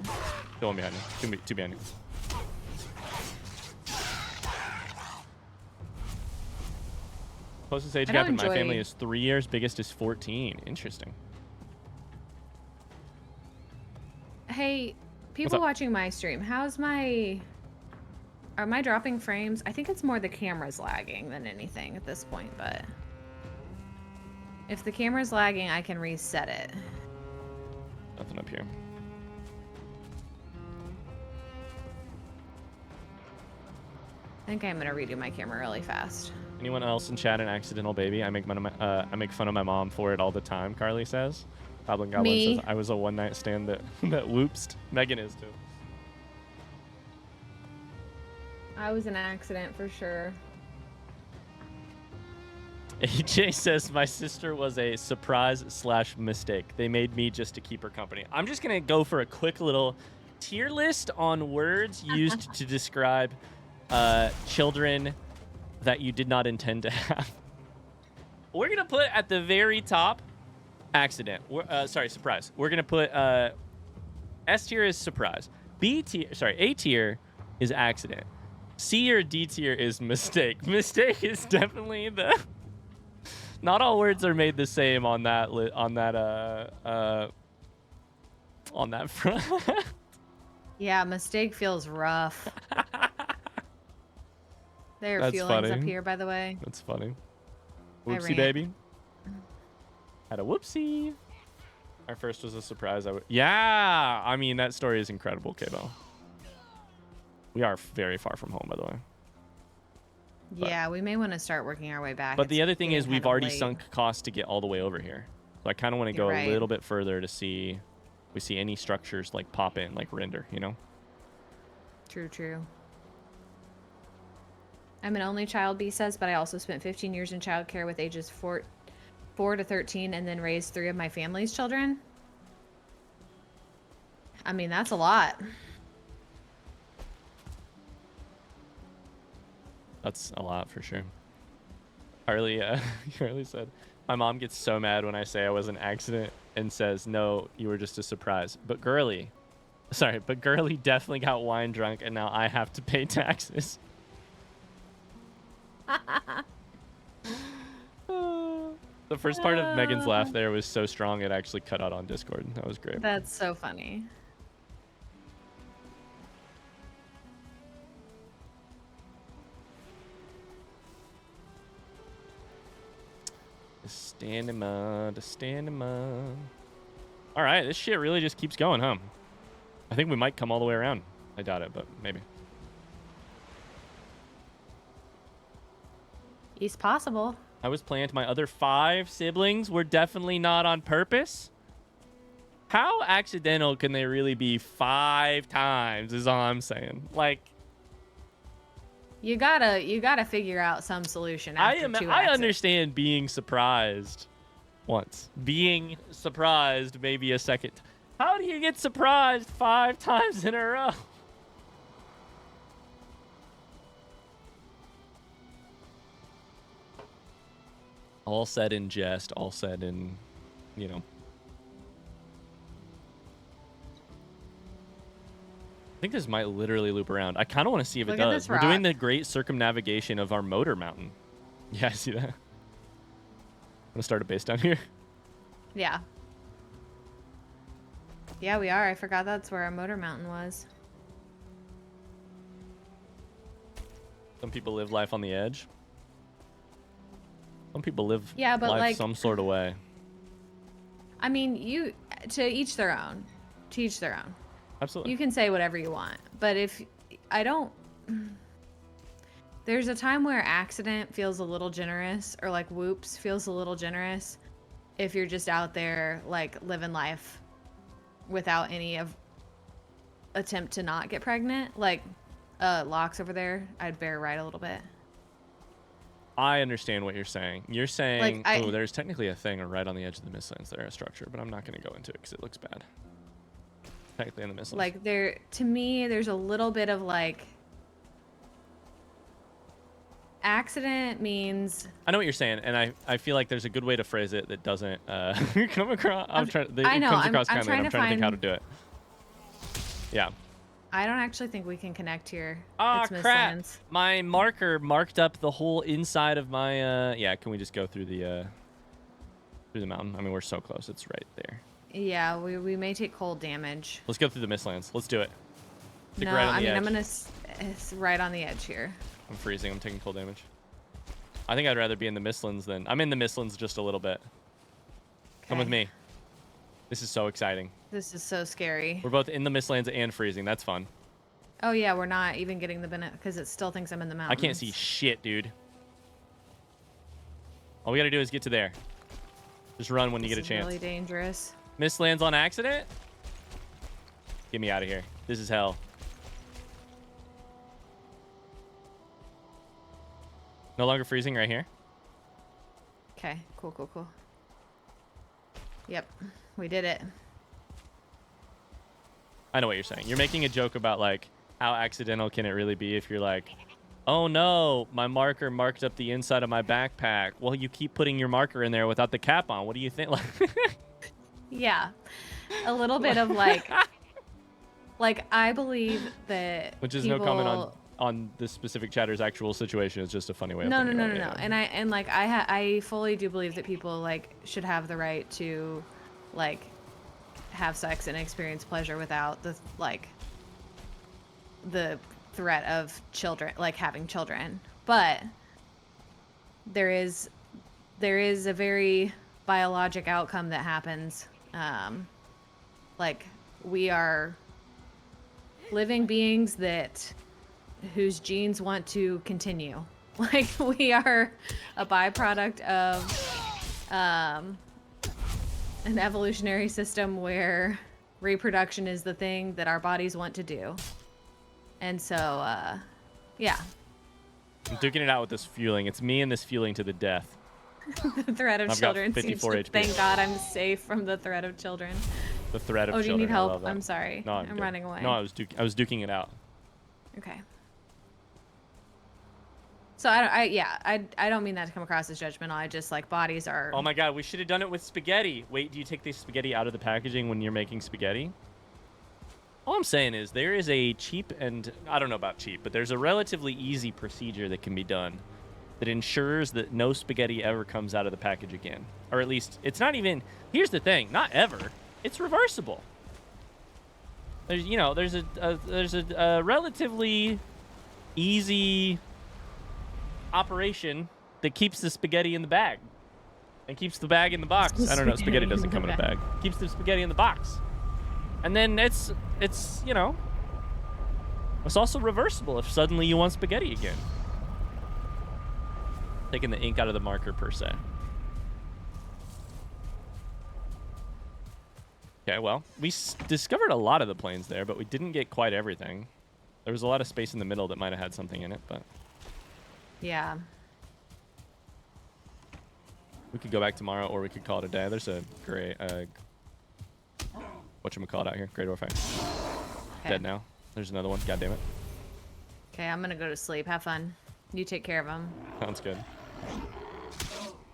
Still one behind me. Two behind me. Closest age I gap don't in my family enjoy- is 3 years. Biggest is 14. Interesting. Hey, people up? watching my stream, are my dropping frames? I think it's more the camera's lagging than anything at this point, but if the camera's lagging, I can reset it. Nothing up here. I think I'm gonna redo my camera really fast. Anyone else in chat an accidental baby? I make fun of my mom for it all the time. Carly says. Goblin Me? says I was a one-night stand that that whoopsed. Megan is too. I was an accident for sure. AJ says my sister was a surprise/mistake. They made me just to keep her company. I'm just gonna go for a quick little tier list on words used to describe children that you did not intend to have. We're gonna put at the very top accident. Surprise. We're gonna put S tier is surprise. A tier is accident. C or D tier is mistake. Mistake is definitely the. Not all words are made the same on that front. Yeah, mistake feels rough. There are That's feelings funny. up here, by the way. That's funny. I Whoopsie ran. baby. Had a whoopsie. Our first was a surprise. Yeah, I mean that story is incredible, Kabo. We are very far from home, by the way. Yeah, we may want to start working our way back. But the It's other thing is getting we've kind of already late. sunk costs to get all the way over here. So I kind of want to go You're right. a little bit further to see if we see any structures like pop in, like render, you know? True. I'm an only child, B says, but I also spent 15 years in childcare with ages 4 to 13 and then raised 3 of my family's children. I mean, that's a lot. That's a lot for sure. Carly said, my mom gets so mad when I say I was an accident and says, no, you were just a surprise. But Girly definitely got wine drunk and now I have to pay taxes. The first part of Megan's laugh there was so strong it actually cut out on Discord. That was great. That's so funny. The stamina. All right, this shit really just keeps going, huh? I think we might come all the way around. I doubt it, but maybe. It's possible. I was planned. My other 5 siblings were definitely not on purpose. How accidental can they really be 5 times is all I'm saying. Like, You gotta figure out some solution after 2 I accidents. understand being surprised once. Being surprised maybe a second. How do you get surprised 5 times in a row? All said in jest, all said in, you know. I think this might literally loop around. I kind of want to see if it Look at does. this We're doing rock. the great circumnavigation of our motor mountain. Yeah, I see that. I'm going to start a base down here. Yeah. Yeah, we are. I forgot that's where our motor mountain was. Some people live life on the edge. Some people live Yeah, but life like- some sort of way. I mean, to each their own. To each their own. Absolutely. You can say whatever you want, but if I don't, there's a time where accident feels a little generous, or like whoops feels a little generous, if you're just out there like living life without any of attempt to not get pregnant. Like, locks over there, I'd bear ride a little bit. I understand what you're saying. You're saying, Like, oh, there's technically a thing right on the edge of the Mistlands there, a structure, but I'm not going to go into it because it looks bad. Technically in the Mistlands. Like, to me, there's a little bit of like, accident means. I know what you're saying, and I feel like there's a good way to phrase it that doesn't come across. I know. It comes across kindly. I'm trying to think how to do it. Yeah. I don't actually think we can connect here. Ah, It's crap. Mistlands. My marker marked up the whole inside of my, yeah, can we just go through the mountain? I mean, we're so close. It's right there. Yeah, we may take cold damage. Let's go through the Mistlands. Let's do it. Stick No, right on the edge. I'm gonna it's right on the edge here. I'm freezing. I'm taking cold damage. I think I'd rather be in the Mistlands than... I'm in the Mistlands just a little bit. Come with Okay. me. This is so exciting. This is so scary. We're both in the Mistlands and freezing. That's fun. Oh yeah, we're not even getting the benefit because it still thinks I'm in the I mountains. can't see shit, dude. All we gotta do is get to there. Just run when you get a chance. Really dangerous. Mistlands on accident? Get me out of here. This is hell. No longer freezing right here. Okay, cool. Yep, we did it. I know what you're saying. You're making a joke about, like, how accidental can it really be if you're like, oh no, my marker marked up the inside of my backpack. Well, you keep putting your marker in there without the cap on. What do you think? Yeah, a little bit of like, like I believe that. Which is no comment on this specific chatter's actual situation. It's just a funny way of No. thinking about it, yeah. And I fully do believe that people like should have the right to, like, have sex and experience pleasure without the threat of children, like having children. But there is a very biologic outcome that happens. Like, we are living beings whose genes want to continue. Like, we are a byproduct of an evolutionary system where reproduction is the thing that our bodies want to do. And so, yeah. I'm duking it out with this fueling. It's me and this fueling to the death. The threat of I've got children seems 54 to, HP. thank God I'm safe from the threat of children. The threat of Oh, children. do you need I love help? that. I'm sorry. No, I'm good. running away. No, I was duking it out. Okay. So I don't mean that to come across as judgmental. I just, like, bodies are. Oh my god, we should have done it with spaghetti. Wait, do you take the spaghetti out of the packaging when you're making spaghetti? All I'm saying is there is a cheap and, I don't know about cheap, but there's a relatively easy procedure that can be done that ensures that no spaghetti ever comes out of the package again. Or at least, it's not even, here's the thing, not ever. It's reversible. There's, you know, there's a relatively easy operation that keeps the spaghetti in the bag and keeps the bag in the box. I don't know, spaghetti doesn't come in a bag. Keeps the spaghetti in the box. And then it's you know, it's also reversible if suddenly you want spaghetti again. Taking the ink out of the marker per se. Okay, well, we discovered a lot of the planes there, but we didn't get quite everything. There was a lot of space in the middle that might have had something in it, but... Yeah. We could go back tomorrow, or we could call it a day. There's a great... whatchamacallit out here? Great Orphan. Okay. Dead now. There's another one. God damn it. Okay, I'm gonna go to sleep. Have fun. You take care of them. Sounds good.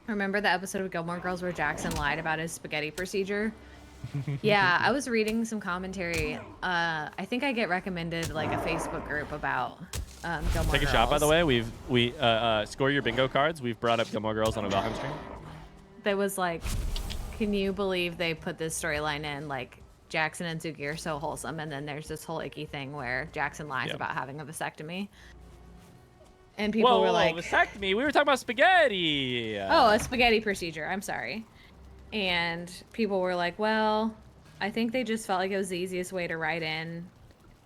Remember the episode of Gilmore Girls where Jackson lied about his spaghetti procedure? Yeah, I was reading some commentary. I think I get recommended, like, a Facebook group about Gilmore Girls. Take a shot, by the way. We score your bingo cards. We've brought up Gilmore Girls on a Valheim stream. That was like, can you believe they put this storyline in? Like, Jackson and Suki are so wholesome, and then there's this whole icky thing where Jackson lies about having a vasectomy. And people were like, vasectomy? We were talking about spaghetti. Oh, a spaghetti procedure. I'm sorry. And people were like, well, I think they just felt like it was the easiest way to write in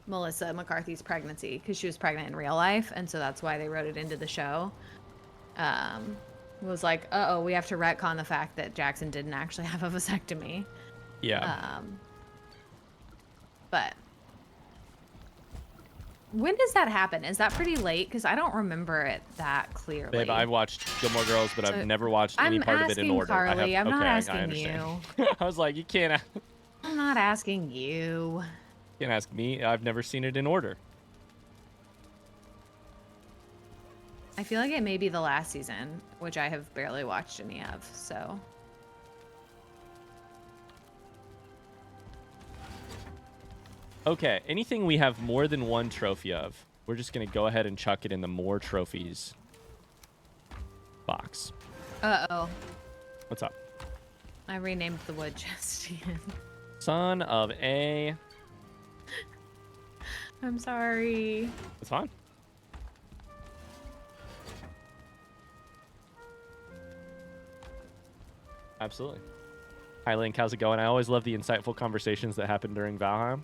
Melissa McCarthy's pregnancy because she was pregnant in real life, and so that's why they wrote it into the show. Was like, uh-oh, we have to retcon the fact that Jackson didn't actually have a vasectomy. Yeah. But When does that happen? Is that pretty late? Because I don't remember it that clearly. Babe, I watched Gilmore Girls, but So, I've never watched any I'm part of it in asking order. Carly. I'm not Okay, I asking understand. you. I was like, you can't I'm not asking you. ask me. I've never seen it in order. I feel like it may be the last season, which I have barely watched any of, so. Okay, anything we have more than one trophy of, we're just going to go ahead and chuck it in the more trophies box. Uh-oh. What's up? I renamed the wood chest again. Son of a... I'm sorry. It's fine. Absolutely. Hi, Link. How's it going? I always love the insightful conversations that happen during Valheim.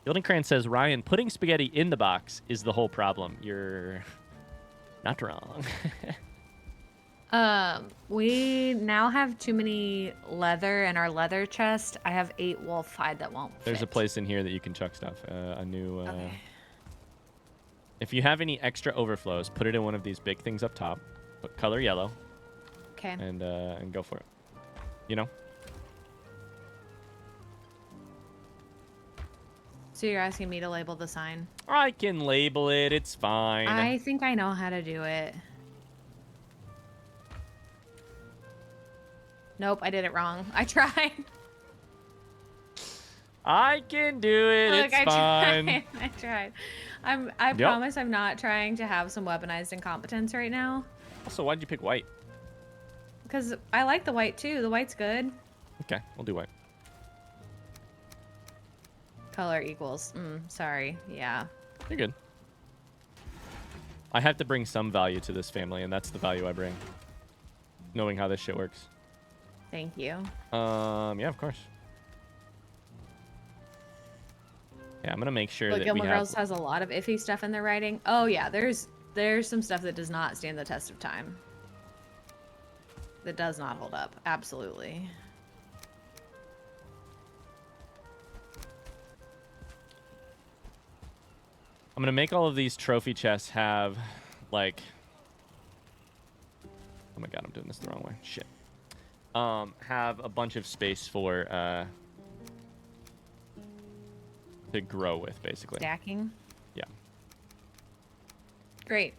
Gildencrantz says, Ryan, putting spaghetti in the box is the whole problem. You're not wrong. We now have too many leather in our leather chest. I have 8 wolf hide that won't fit. There's a place in here that you can chuck stuff. A new... Okay. If you have any extra overflows, put it in one of these big things up top. Put color yellow. Okay. And go for it. You know? So you're asking me to label the sign? I can label it. It's fine. I think I know how to do it. Nope, I did it wrong. I tried. I can do it. Look, It's fine. I tried. I promise I'm not trying to have some weaponized incompetence right now. Also, why'd you pick white? Because I like the white too. The white's good. Okay, we'll do white. Color equals. Sorry. Yeah. You're good. I have to bring some value to this family, and that's the value I bring. Knowing how this shit works. Thank you. Yeah, of course. Yeah, I'm gonna make sure that Gilmore we have... Girls has a lot of iffy stuff in their writing. Oh yeah, there's some stuff that does not stand the test of time. That does not hold up. Absolutely. I'm gonna make all of these trophy chests have, like... Oh my god, I'm doing this the wrong way. Shit. Have a bunch of space for, to grow with, basically. Stacking? Yeah. Great.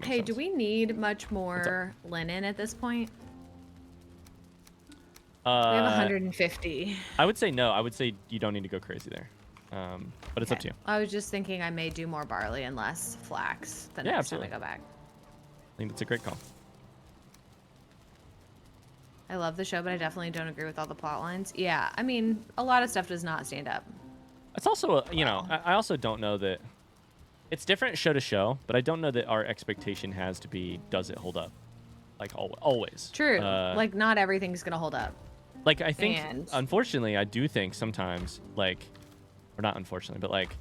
Hey, sense. do we need much more linen at this point? We have 150. I would say no. I would say you don't need to go crazy there. But it's up to you. I was just thinking I may do more barley and less flax the next time I go back. I think that's a great call. I love the show, but I definitely don't agree with all the plot lines. Yeah, I mean, a lot of stuff does not stand up. It's also, you know, I also don't know that... It's different show to show, but I don't know that our expectation has to be, does it hold up? Like, always. True. Like, not everything's going to hold up. Like, I think, unfortunately, I do think sometimes, like... Or not unfortunately, but, like...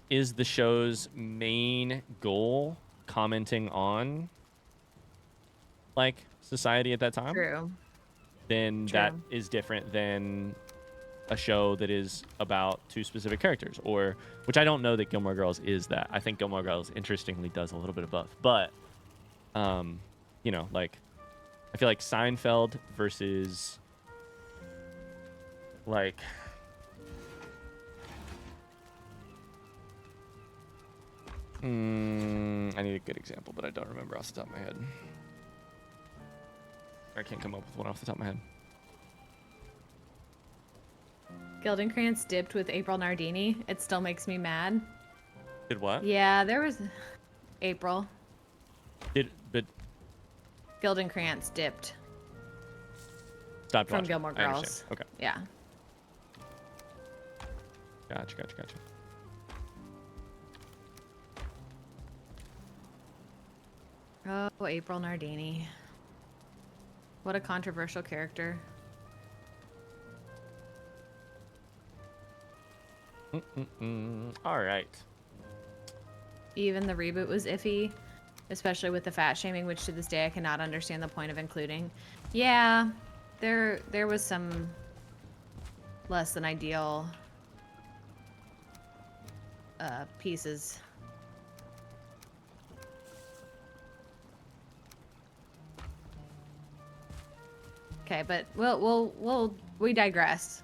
Is the show's main goal commenting on... like society at that time, True. Then that is different than a show that is about 2 specific characters, or which I don't know that Gilmore Girls is that. I think Gilmore Girls interestingly does a little bit of both, but you know, like I feel like Seinfeld versus like I need a good example, but I don't remember off the top of my head. I can't come up with one off the top of my head. Gildenkrantz dipped with April Nardini. It still makes me mad. Did what? Yeah, there was April. But Gildenkrantz dipped. Stopped from watching. Gilmore Girls. Okay. Yeah. Gotcha. Oh, April Nardini. What a controversial character. All right. Even the reboot was iffy, especially with the fat shaming, which to this day I cannot understand the point of including. Yeah, there was some less than ideal pieces. Okay, but we digress.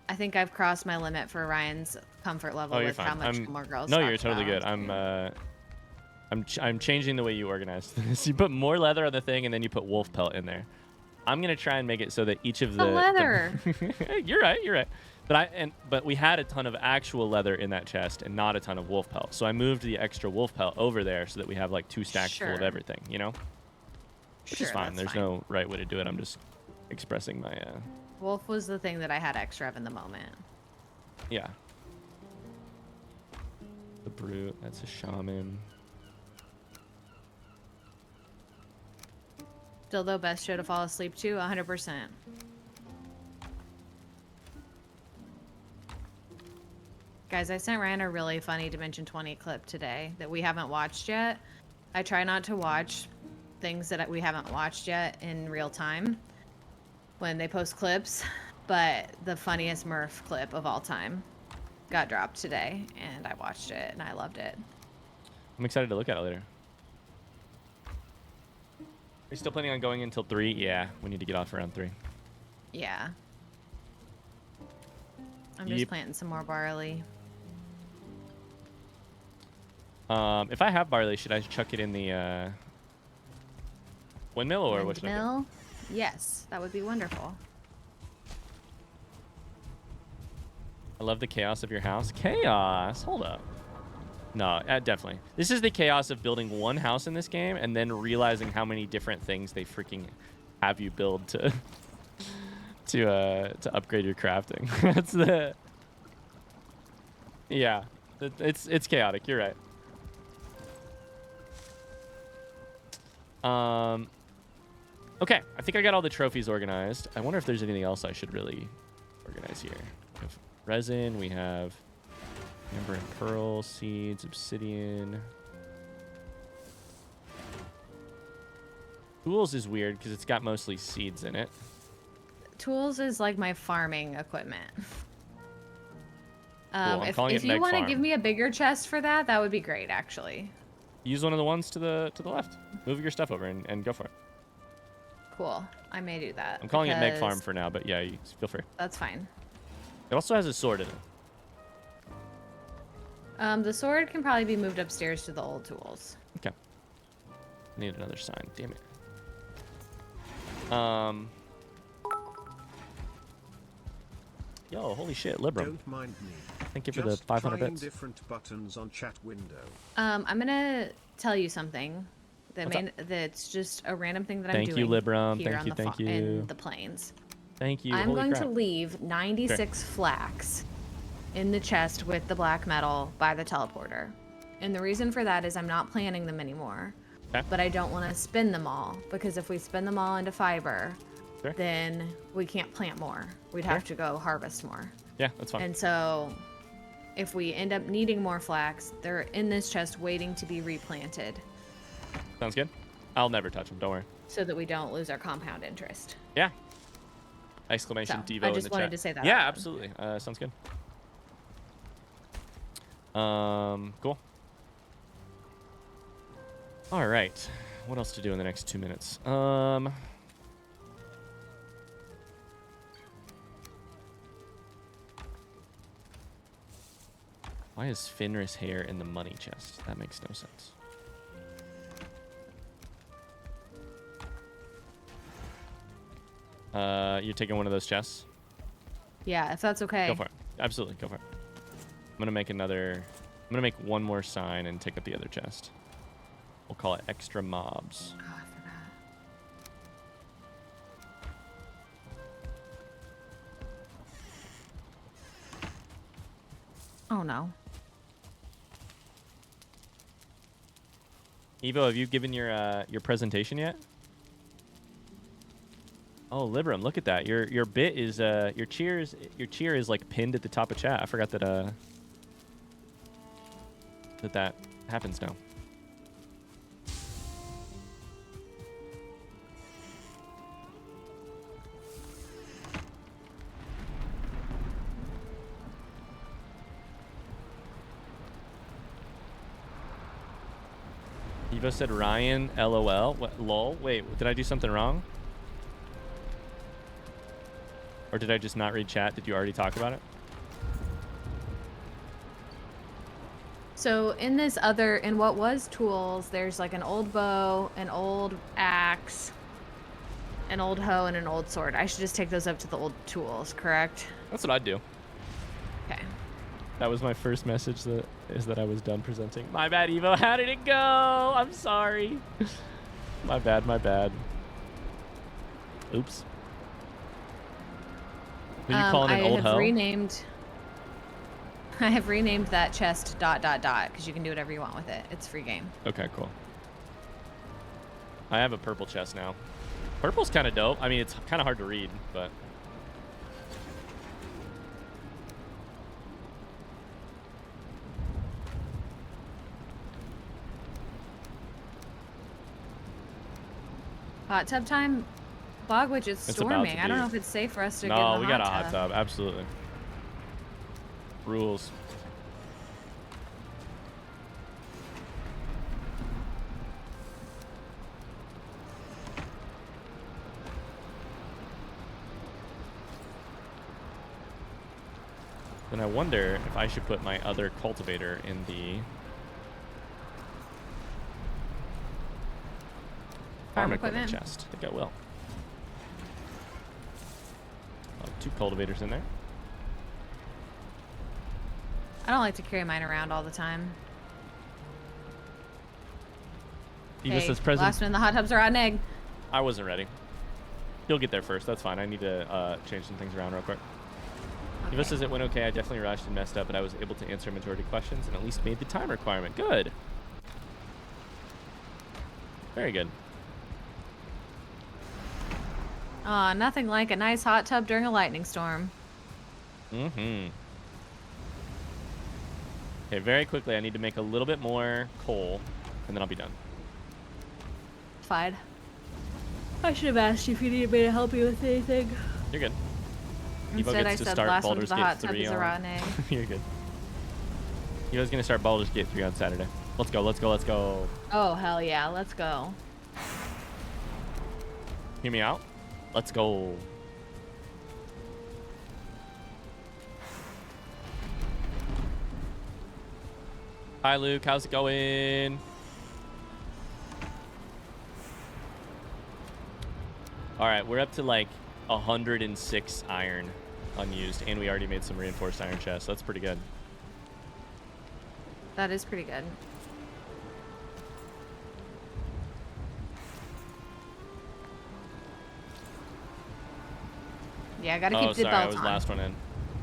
I think I've crossed my limit for Ryan's comfort level with fine. how much Gilmore Girls. No, talks you're totally about. good. I'm changing the way you organize this. You put more leather on the thing, and then you put wolf pelt in there. I'm gonna try and make it so that each of the leather. You're right. But we had a ton of actual leather in that chest and not a ton of wolf pelt. So I moved the extra wolf pelt over there so that we have like 2 stacks full of everything, you know? Which is fine. There's no right way to do it. I'm just expressing my Wolf was the thing that I had extra of in the moment. Yeah. The brute, that's a shaman. Dildo best show to fall asleep to, 100%. Guys, I sent Ryan a really funny Dimension 20 clip today that we haven't watched yet. I try not to watch things that we haven't watched yet in real time when they post clips, but the funniest Murph clip of all time got dropped today, and I watched it, and I loved it. I'm excited to look at it later. Are you still planning on going until 3? Yeah, we need to get off around 3. Yeah. I'm just planting some more barley. If I have barley, should I chuck it in the windmill or what should I do? Yes, that would be wonderful. I love the chaos of your house. Chaos? Hold up. No, definitely. This is the chaos of building one house in this game and then realizing how many different things they freaking have you build to to upgrade your crafting. That's the... Yeah. It's chaotic. You're right. Okay, I think I got all the trophies organized. I wonder if there's anything else I should really organize here. We have resin, we have amber and pearl, seeds, obsidian. Tools is weird because it's got mostly seeds in it. Tools is like my farming equipment. Cool, I'm calling if it you Meg want to Farm. give me a bigger chest for that, that would be great, actually. Use one of the ones to the left. Move your stuff over and go for it. Cool. I may do that. I'm calling it Meg Farm for now, but yeah, you feel free. That's fine. It also has a sword in it. The sword can probably be moved upstairs to the old tools. Okay. Need another sign. Damn it. Yo, holy shit, Libram. Don't mind me. Thank you for the 500 trying bits. different buttons on chat window. I'm gonna tell you something. That's just a random thing that I'm doing. Thank you, Libram. Here Thank you. in the plains. Thank you. I'm Holy going crap. to leave 96 flax in the chest with the black metal by the teleporter. And the reason for that is I'm not planting them anymore. Okay. But I don't want to spin them all, because if we spin them all into fiber, Sure. then we can't plant more. We'd have to go harvest more. Yeah, that's fine. And so if we end up needing more flax, they're in this chest waiting to be replanted Sounds good. I'll never touch them. Don't worry. so that we don't lose our compound interest. Yeah. Exclamation So, Devo I in just the wanted chat. to say that Yeah, out loud. absolutely. Sounds good. Cool. All right. What else to do in the next 2 minutes? Why is Fenris hair in the money chest? That makes no sense. You're taking one of those chests? Yeah, if that's okay. Go for it. Absolutely, go for it. I'm gonna make one more sign and take up the other chest. We'll call it extra mobs. Oh, I forgot. Oh no. Evo, have you given your presentation yet? Oh, Libram, look at that. Your bit is your cheer is like pinned at the top of chat. I forgot that that happens now. Evo said Ryan, LOL. What, lol? Wait, did I do something wrong? Or did I just not read chat? Did you already talk about it? So in what was tools, there's like an old bow, an old axe, an old hoe, and an old sword. I should just take those up to the old tools, correct? That's what I'd do. Okay. That was my first message that I was done presenting. My bad, Evo. How did it go? I'm sorry. My bad, my bad. Oops. Who you calling an old hoe? I have renamed that chest ... because you can do whatever you want with it. It's free game. Okay, cool. I have a purple chest now. Purple's kind of dope. I mean, it's kind of hard to read, but... Hot tub time? Bogwitch, it's storming. I don't know if it's safe for us to get in the hot tub. No, we got a hot tub. Absolutely. Rules. Then I wonder if I should put my other cultivator in the farm equipment chest. I think I will. Oh, 2 cultivators in there. I don't like to carry mine around all the time. Eva says present. Last one in the hot tub's a rotten egg. I wasn't ready. You'll get there first. That's fine. I need to change some things around real quick. Okay. Eva says it went okay. I definitely rushed and messed up, but I was able to answer a majority of questions and at least made the time requirement. Good. Very good. Nothing like a nice hot tub during a lightning storm. Mm-hmm. Okay, very quickly, I need to make a little bit more coal, and then I'll be done. Fine. I should have asked you if you needed me to help you with anything. You're good. Instead, I said last one of the hot tub is a rotten egg. You're good. Evo's gonna start Baldur's Gate 3 on Saturday. Let's go, let's go, let's go. Oh, hell yeah, let's go. Hear me out? Let's go. Hi, Luke. How's it going? All right, we're up to like 106 iron unused, and we already made some reinforced iron chests. So that's pretty good. That is pretty good. Yeah, I gotta keep the belt on. I was last one in.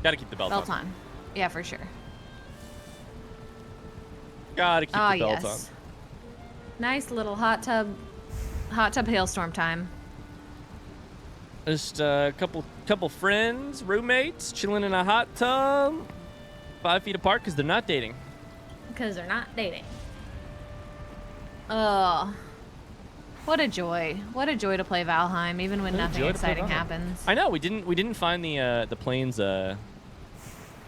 Gotta keep the belt on. Yeah, for sure. Gotta keep the belt on. Nice little hot tub hailstorm time. Just a couple friends, roommates, chilling in a hot tub, 5 feet apart because they're not dating. Because they're not dating. Oh, what a joy! What a joy to play Valheim, even when nothing exciting happens. I know we didn't find the plains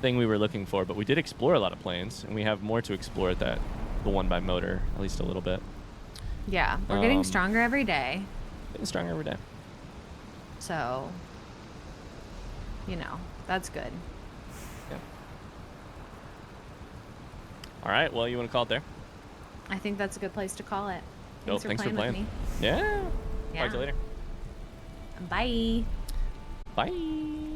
thing we were looking for, but we did explore a lot of plains, and we have more to explore at the one by motor, at least a little bit. Yeah, we're getting stronger every day. Getting stronger every day. So, you know, that's good. Yeah. All right. Well, you want to call it there? I think that's a good place to call it. Thanks for playing. With me. Yeah. Talk to you later. Bye. Bye.